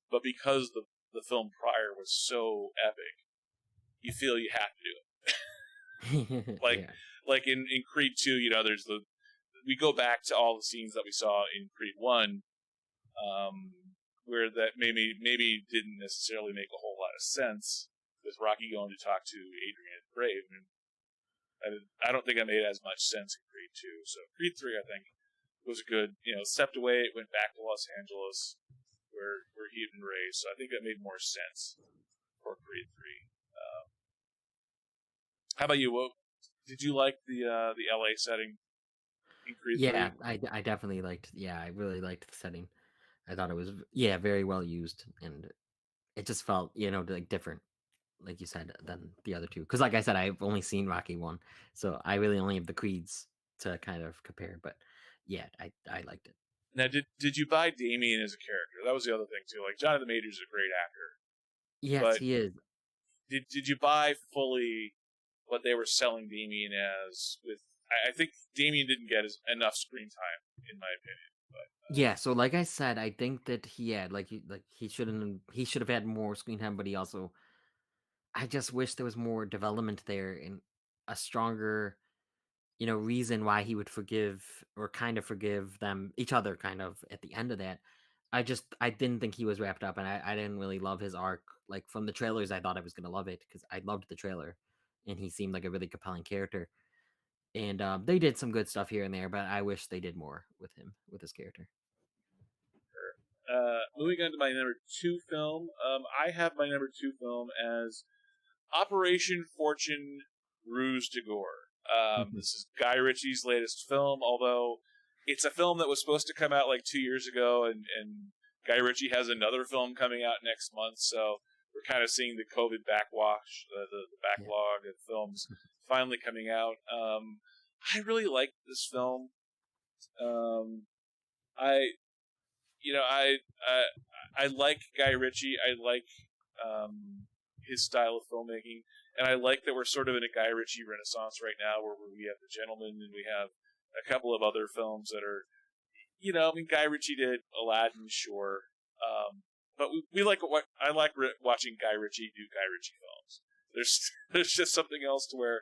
but because the film prior was so epic, you feel you have to do it. like yeah. like in Creed 2, there's we go back to all the scenes that we saw in Creed 1, where that maybe didn't necessarily make a whole lot of sense, with Rocky going to talk to Adrian Brave. I don't think it made as much sense in Creed 2. So Creed 3, I think, was good. Stepped away, it went back to Los Angeles, where he had been raised. So I think that made more sense for Creed 3. How about you? Did you like the LA setting in Creed 3? Yeah. I definitely liked. Yeah, I really liked the setting. I thought it was very well used, and it just felt like different, like you said, than the other two. Because like I said, I've only seen Rocky 1, so I really only have the Creeds to kind of compare. But yeah, I liked it. Now, did you buy Damien as a character? That was the other thing too. Like, Jonathan Majors is a great actor, Yes, but he is. did you buy fully what they were selling Damien as? I think Damien didn't get enough screen time, in my opinion. But Yeah, so like I said, I think that he had he should have had more screen time, but he also I just wish there was more development there and a stronger, reason why he would forgive or kind of forgive them each other kind of at the end of that. I didn't think he was wrapped up, and I didn't really love his arc. Like from the trailers, I thought I was gonna love it because I loved the trailer, and he seemed like a really compelling character. And they did some good stuff here and there, but I wish they did more with him with his character. moving on to my number 2 film, I have my number 2 film as Operation Fortune Ruse de Gore. This is Guy Ritchie's latest film, although it's a film that was supposed to come out like 2 years ago, and Guy Ritchie has another film coming out next month, so we're kind of seeing the COVID backwash, the backlog of films finally coming out. I really liked this film. I I like Guy Ritchie. I like his style of filmmaking. And I like that we're sort of in a Guy Ritchie renaissance right now, where we have The Gentleman and we have a couple of other films that are, I mean, Guy Ritchie did Aladdin, sure, but we like what I like watching Guy Ritchie do Guy Ritchie films. There's just something else to where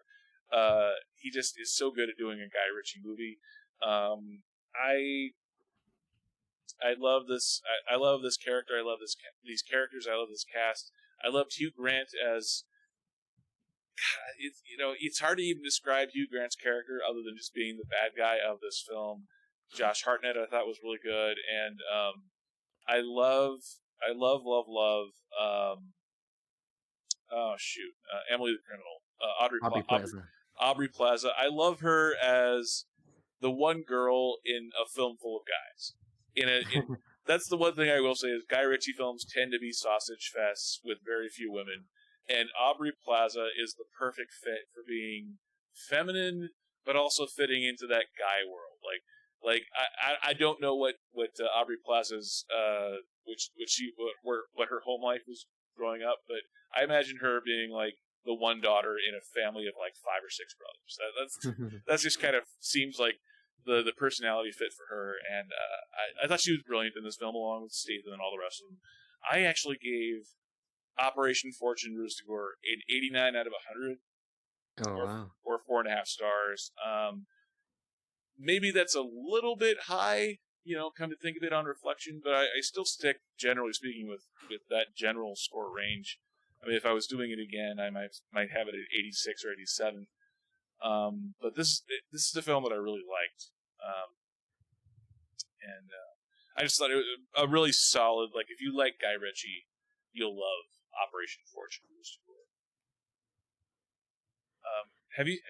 he just is so good at doing a Guy Ritchie movie. I love this. I love this character. I love these characters. I love this cast. I loved Hugh Grant as. It's hard to even describe Hugh Grant's character other than just being the bad guy of this film. Josh Hartnett, I thought, was really good, and I love. Emily the Criminal, Aubrey Plaza. Aubrey Plaza. I love her as the one girl in a film full of guys. That's the one thing I will say is Guy Ritchie films tend to be sausage fests with very few women, and Aubrey Plaza is the perfect fit for being feminine, but also fitting into that guy world. Like I don't know what Aubrey Plaza's what her home life was growing up, but I imagine her being like the one daughter in a family of like 5 or 6 brothers. That's just kind of seems like the personality fit for her, and I thought she was brilliant in this film along with Statham and all the rest of them. I actually gave Operation Fortune Ruse an 89 out of 100, Wow. or 4.5 stars. Maybe that's a little bit high, come to think of it on reflection, but I still stick, generally speaking, with that general score range. I mean, if I was doing it again, I might have it at 86 or 87. But this is a film that I really liked, and I just thought it was a really solid. Like, if you like Guy Ritchie, you'll love Operation Fortune.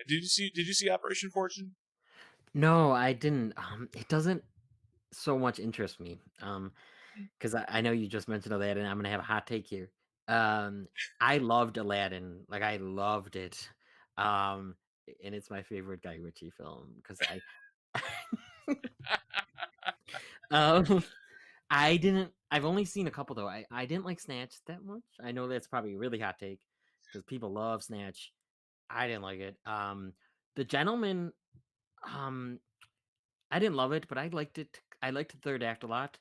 Did you see Operation Fortune? No, I didn't. It doesn't so much interest me. Because I know you just mentioned Aladdin. I'm gonna have a hot take here. I loved Aladdin. Like, I loved it. Um, and it's my favorite Guy Ritchie film because um, I didn't. I've only seen a couple though. I didn't like Snatch that much. I know that's probably a really hot take because people love Snatch. I didn't like it. The Gentleman. Um, I didn't love it, but I liked it. I liked the third act a lot.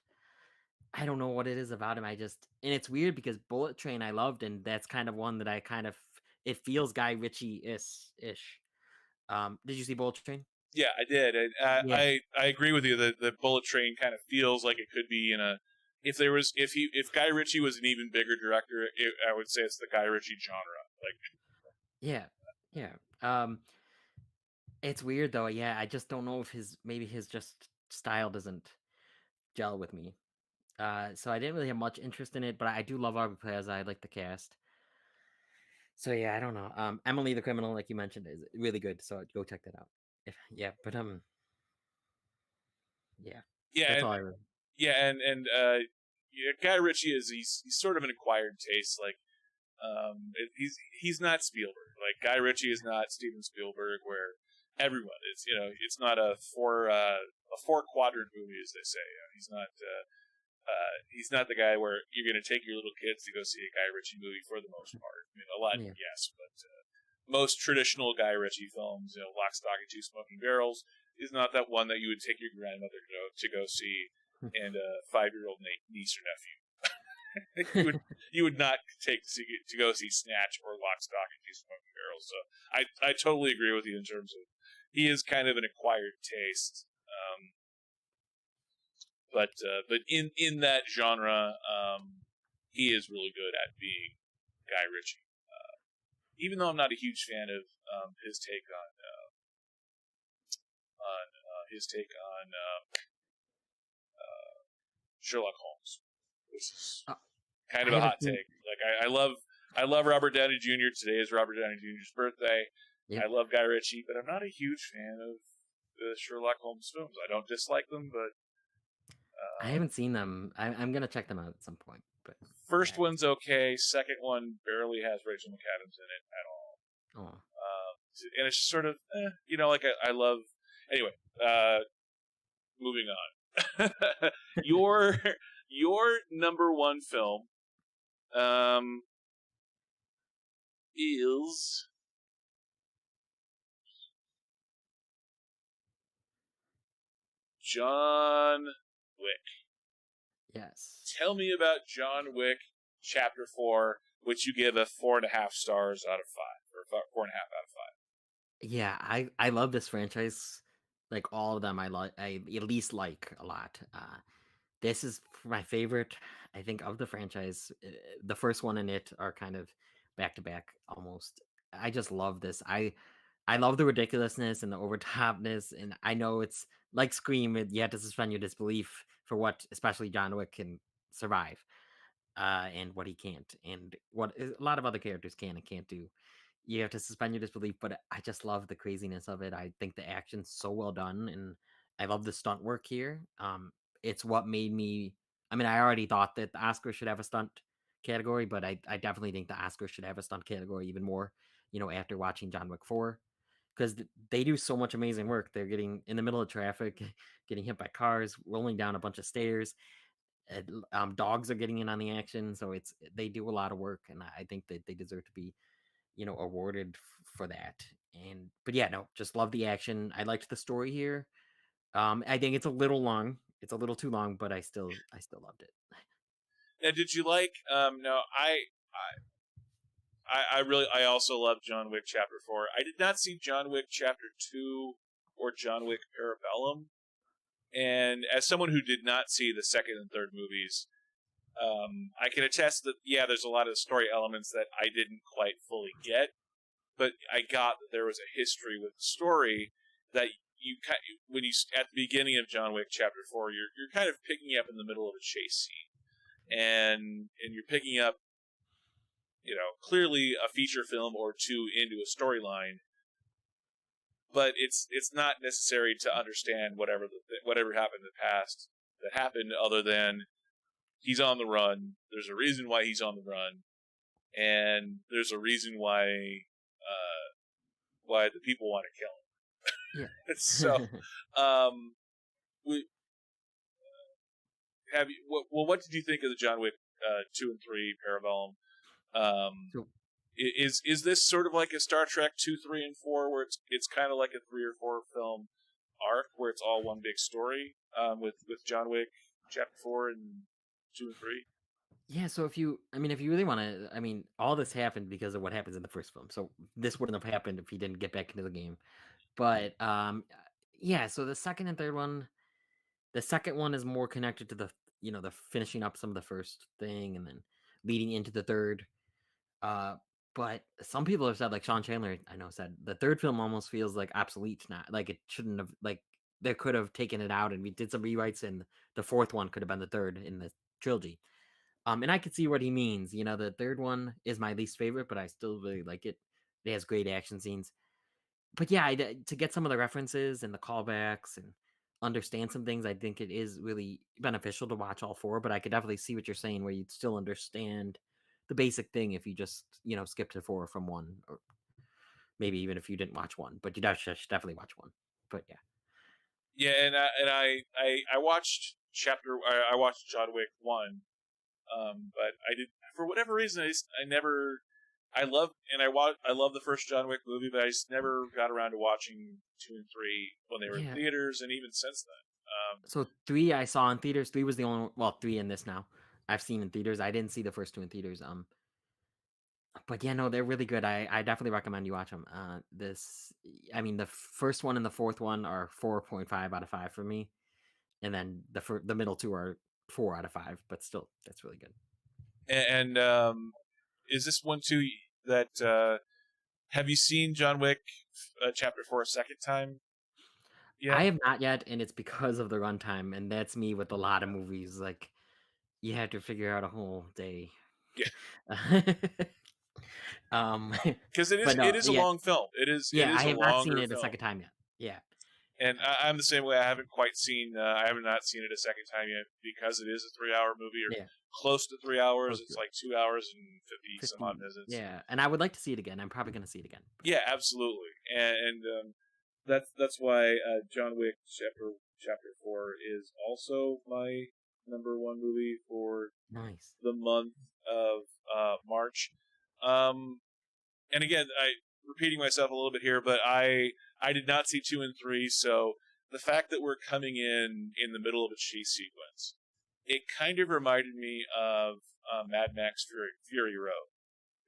I don't know what it is about him. And it's weird because Bullet Train I loved, and that's kind of one that I kind of it feels Guy Ritchie ish. Did you see Bullet Train? Yeah, I did. Yeah. I agree with you that the Bullet Train kind of feels like it could be in a. If Guy Ritchie was an even bigger director, I would say it's the Guy Ritchie genre. Yeah. It's weird though. Yeah, I just don't know if his just style doesn't gel with me. So I didn't really have much interest in it, but I do love Aubrey Plaza. I like the cast. So yeah, I don't know. Emily the Criminal, like you mentioned, is really good. So go check that out. Yeah, Yeah, that's and all I really. Guy Ritchie he's sort of an acquired taste. Like, he's not Spielberg. Like, Guy Ritchie is not Steven Spielberg, where everyone is. It's not a four quadrant movie, as they say. He's not the guy where you're going to take your little kids to go see a Guy Ritchie movie for the most part. I mean, a lot, Yeah. yes, but most traditional Guy Ritchie films, Lock, Stock, and Two Smoking Barrels, is not that one that you would take your grandmother to go see and a 5-year-old niece or nephew. you would not take to go see Snatch or Lock, Stock, and Two Smoking Barrels. So I totally agree with you in terms of he is kind of an acquired taste. But in that genre, he is really good at being Guy Ritchie. Even though I'm not a huge fan of his take on Sherlock Holmes, which is kind I of a haven't hot seen. take. Like, I love Robert Downey Jr. Today is Robert Downey Jr.'s birthday. Yep. I love Guy Ritchie, but I'm not a huge fan of the Sherlock Holmes films. I don't dislike them, but I haven't seen them. I'm gonna check them out at some point. But first one's okay. Second one barely has Rachel McAdams in it at all. Oh. And it's just sort of, like I love. Anyway, moving on. your number one film. is John Wick. Yes. Tell me about John Wick Chapter 4, which you give a 4.5 stars out of 5, or 4.5 out of 5. Yeah, I love this franchise. Like all of them, I at least like a lot. This is my favorite, I think, of the franchise. The first one and it are kind of back to back almost. I just love this. I love the ridiculousness and the overtopness, and I know it's like Scream. You have to suspend your disbelief for what, especially John Wick can survive, and what he can't, and what a lot of other characters can and can't do. You have to suspend your disbelief, but I just love the craziness of it. I think the action's so well done, and I love the stunt work here. It's what made me. I mean, I already thought that the Oscars should have a stunt category, but I definitely think the Oscars should have a stunt category even more. After watching John Wick 4, because they do so much amazing work. They're getting in the middle of traffic, getting hit by cars, rolling down a bunch of stairs. Dogs are getting in on the action, so they do a lot of work, and I think that they deserve to be awarded for that. But yeah, no, just love the action. I liked the story here. I think it's a little long. It's a little too long, but I still loved it. Now, did you like? No, I also love John Wick Chapter 4. I did not see John Wick Chapter 2 or John Wick Parabellum, and as someone who did not see the second and third movies, I can attest that yeah, there's a lot of story elements that I didn't quite fully get, but I got that there was a history with the story that when you at the beginning of John Wick Chapter 4, you're kind of picking up in the middle of a chase scene, and you're picking up, clearly a feature film or two into a storyline, but it's not necessary to understand whatever happened in the past that happened, other than he's on the run. There's a reason why he's on the run, and there's a reason why the people want to kill Yeah. him. So, um, we have you. What did you think of the John Wick 2 and 3 Parabellum? Um, So is this sort of like a Star Trek 2, 3, and 4, where it's kind of like a 3 or 4 film arc where it's all one big story, with John Wick Chapter 4 and 2 and 3? yeah, so if you really want to, all this happened because of what happens in the first film. So this wouldn't have happened if he didn't get back into the game. But yeah. So the second one is more connected to the finishing up some of the first thing and then leading into the third. Uh, but some people have said, like Sean Chandler, I know, said the third film almost feels like obsolete now. Like it shouldn't have, like they could have taken it out and we did some rewrites, and the fourth one could have been the third in the trilogy. And I could see what he means. The third one is my least favorite, but I still really like it. It has great action scenes. But yeah, to get some of the references and the callbacks and understand some things, I think it is really beneficial to watch all four. But I could definitely see what you're saying, where you'd still understand the basic thing if you just skip to four from one, or maybe even if you didn't watch one. But should definitely watch one. But yeah, Yeah, and I watched I watched John Wick 1, but I did, for whatever reason, I never. I love the first John Wick movie, but I just never got around to watching 2 and 3 when they were in yeah. theaters, and even since then. So three I saw in theaters. Three was the only, well, three in this now I've seen in theaters. I didn't see the first two in theaters. But yeah, no, they're really good. I definitely recommend you watch them. The first one and the fourth one are 4.5 out of 5 for me, and then the middle two are 4 out of 5. But still, that's really good. And is this one too that have you seen John Wick Chapter 4 a second time I yet? have not yet, and it's because of the runtime, and that's me with a lot of movies. Like you have to figure out a whole day. Yeah, um, because it is but it no, is a yeah, long film. It yeah, is I a have not seen longer it a film. second time yet. Yeah, And I'm the same way. I haven't quite seen. I have not seen it a second time yet because it is a 3-hour movie, or yeah, close to 3 hours. close It's to it. like 2 hours and 50 some odd 50, minutes. yeah, and I would like to see it again. I'm probably gonna see it again. Yeah, absolutely. And that's why John Wick Chapter 4 is also my number 1 movie for Nice. the month of March. Um, and again, I repeating myself a little bit here, but I did not see 2 and 3, so the fact that we're coming in the middle of a chase sequence, it kind of reminded me of Mad Max Fury Road,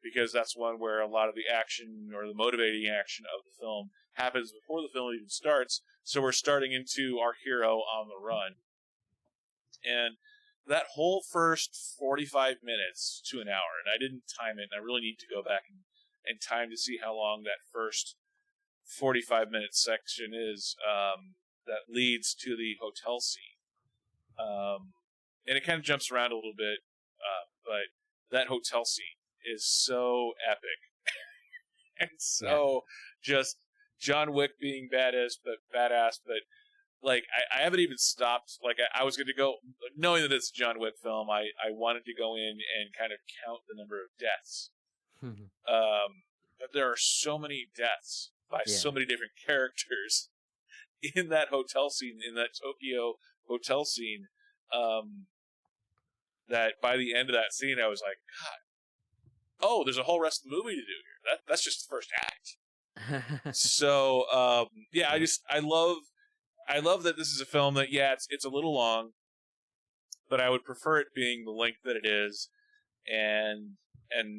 because that's one where a lot of the action or the motivating action of the film happens before the film even starts. So we're starting into our hero on the run, and that whole first 45 minutes to an hour, and I didn't time it, and I really need to go back and time to see how long that first 45-minute section is, that leads to the hotel scene. And it kind of jumps around a little bit, but that hotel scene is so epic and Yeah. so just John Wick being badass, but like I haven't even stopped. Like I was going to go, knowing that it's a John Wick film. I wanted to go in and kind of count the number of deaths. But there are so many deaths by Yeah. so many different characters in that hotel scene, in that Tokyo hotel scene. That by the end of that scene, I was like, God, oh, there's a whole rest of the movie to do here. That's just the first act. So yeah, Yeah. I love that this is a film that, yeah, it's a little long, but I would prefer it being the length that it is, and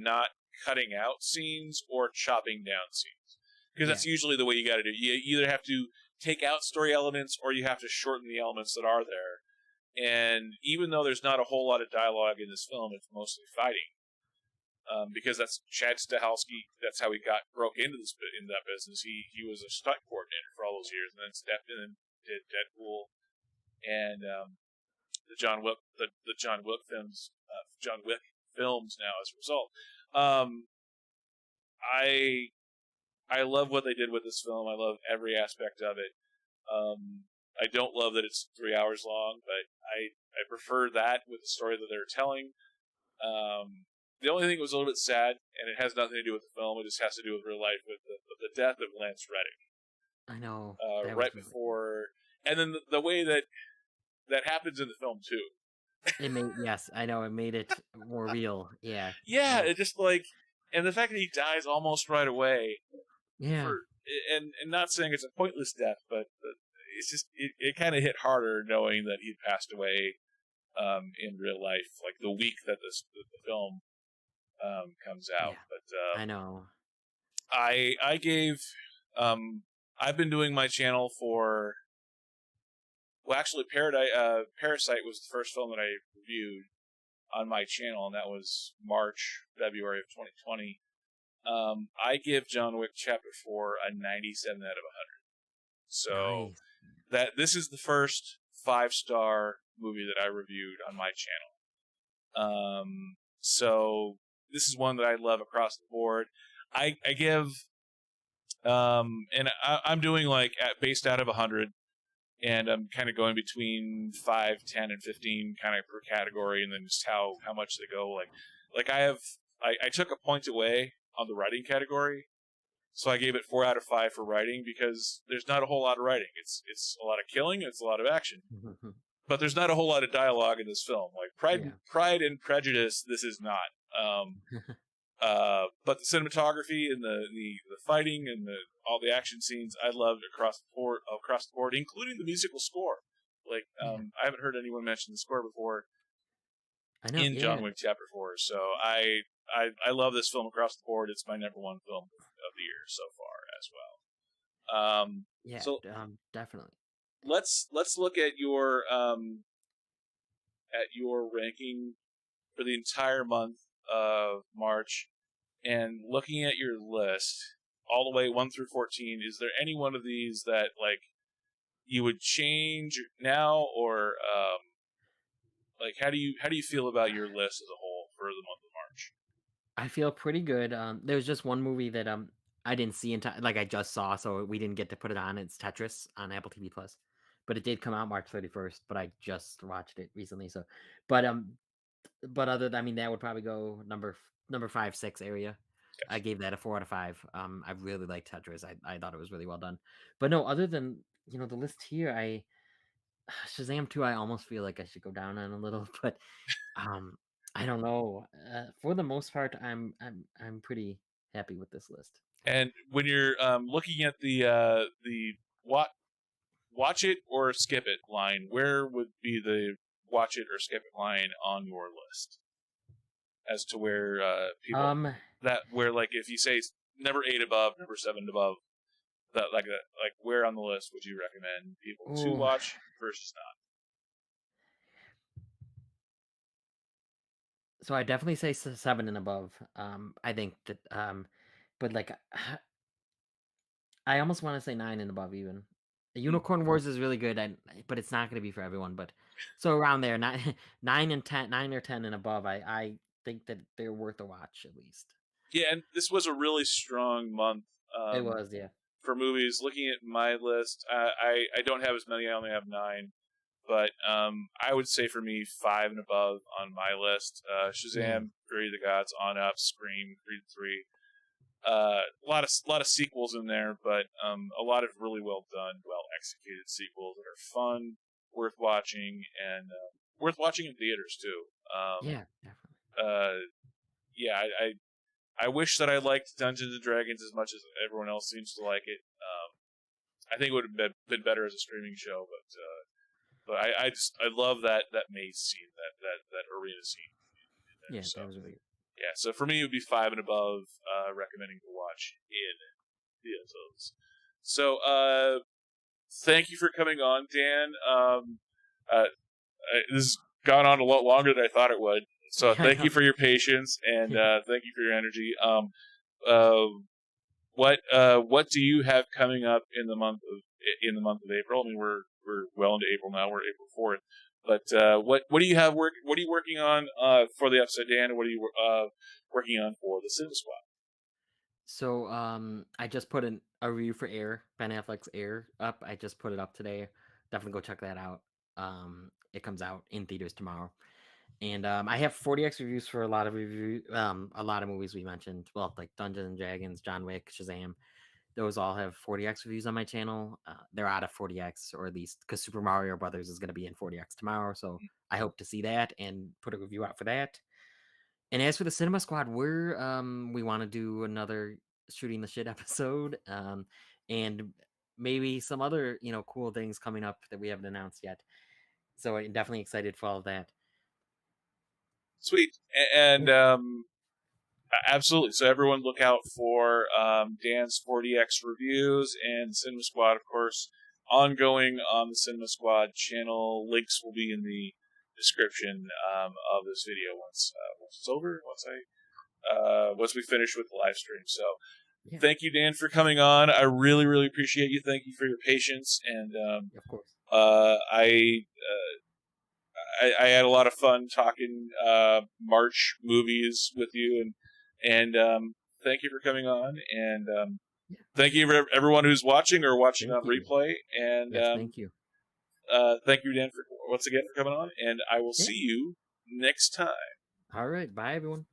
not cutting out scenes or chopping down scenes, because Yeah. that's usually the way you got to do it. You either have to take out story elements or you have to shorten the elements that are there. And even though there's not a whole lot of dialogue in this film, it's mostly fighting. Because that's Chad Stahelski. That's how he broke into that business. He was a stunt coordinator for all those years, and then stepped in and did Deadpool and the John Wick films now as a result. Um, I I love what they did with this film. I love every aspect of it. I don't love that it's 3 hours long, but I prefer that with the story that they're telling. The only thing that was a little bit sad, and it has nothing to do with the film, it just has to do with real life, with the death of Lance Reddick. I know. That was Right really before, and then the way that happens in the film too. it made yes, I know, it made it more real. Yeah. Yeah, Oh. it just like, and the fact that he dies almost right away, Yeah. for and not saying it's a pointless death, but it's just it kind of hit harder knowing that he'd passed away in real life, like the week that the film comes out. Yeah. But I know. I gave um, I've been doing my channel for, well, actually Parasite was the first film that I reviewed on my channel, and that was February of 2020. I give John Wick Chapter 4 a 97 out of 100. So Nice. that this is the first 5-star movie that I reviewed on my channel. So this is one that I love across the board. I give, and I'm doing like based out of 100, and I'm kind of going between 5, 10, and 15 kind of per category, and then just how much they go. Like I took a point away on the writing category, so I gave it 4 out of 5 for writing, because there's not a whole lot of writing. It's a lot of killing, it's a lot of action, but there's not a whole lot of dialogue in this film. Like Yeah. Pride and Prejudice, this is not. But the cinematography and the fighting and all the action scenes, I loved across the board, including the musical score. Like Yeah. I haven't heard anyone mention the score before I know. in John Yeah. Wick Chapter 4. So I love this film across the board. It's my number one film of the year so far as well. Yeah. So Definitely. let's look at your ranking for the entire month of March, and looking at your list all the way 1 through 14. Is there any one of these that like you would change now, or like how do you feel about your list as a whole for the month of March? I feel pretty good. There's just one movie that I didn't see in time, like I just saw, so we didn't get to put it on. It's Tetris on Apple TV Plus, but it did come out March 31st. But I just watched it recently, so. But I mean, that would probably go number 5, 6 area. I gave that a 4 out of 5. I really liked Tetris. I thought it was really well done. But no, other than the list here, Shazam 2, I almost feel like I should go down on a little, but um, I don't know. For the most part, I'm pretty. happy with this list. And when you're looking at the watch it or skip it line, where would be the watch it or skip it line on your list as to where people Um, that where like if you say number 8 above, number 7 above, like where on the list would you recommend people to ooh, watch versus not? so I definitely say 7 and above. I think that but like I almost want to say 9 and above even. The Hmm. Unicorn Wars is really good, but it's not going to be for everyone. But so around there, 9, 9 or 10 and above, I think that they're worth a watch at least. Yeah, and this was a really strong month It was, yeah. for movies. Looking at my list, I don't have as many. I only have 9, but I would say for me 5 and above on my list. Yeah. Shazam, Fury of the Gods, On Up, Scream, Creed 3. A lot of sequels in there, but a lot of really well done, well executed sequels that are fun, worth watching, and worth watching in theaters too. Yeah, definitely. Uh, yeah, I wish that I liked Dungeons and Dragons as much as everyone else seems to like it. I think it would have been better as a streaming show, but I love that maze scene, that arena scene in there. Yeah, So that was really good. yeah, so for me it would be 5 and above, recommending to watch in theaters. So thank you for coming on, Dan. This has gone on a lot longer than I thought it would. So Yeah, I thank you know. for your patience and thank you for your energy. Uh, what do you have coming up in the month of April? I mean, we're well into April now. We're April 4th. But what do you have What are you working on for the Upside Down? And what are you working on for the Cinema Squad? So, I just put a review for Air, Ben Affleck's Air up. I just put it up today. Definitely go check that out. It comes out in theaters tomorrow. And I have 40x reviews for a lot of movies we mentioned. Well, like Dungeons and Dragons, John Wick, Shazam. Those all have 40x reviews on my channel. They're out of 40x, or at least because Super Mario Brothers is going to be in 40x tomorrow. So I hope to see that and put a review out for that. And as for the Cinema Squad, we want to do another shooting the shit episode, and maybe some other cool things coming up that we haven't announced yet. So I'm definitely excited for all of that. Sweet. And absolutely. So everyone look out for Dan's 40X reviews and Cinema Squad, of course, ongoing on the Cinema Squad channel. Links will be in the description of this video once it's over, once we finish with the live stream. So Yeah, thank you, Dan, for coming on. I really, really appreciate you. Thank you for your patience. And of course. I had a lot of fun talking March movies with you, and thank you for coming on, and Yeah, thank you for everyone who's watching or watching thank on you. replay, and Yes, thank you. thank you, Dan, for once again for coming on, and I will Yeah. see you next time. All right. Bye, everyone.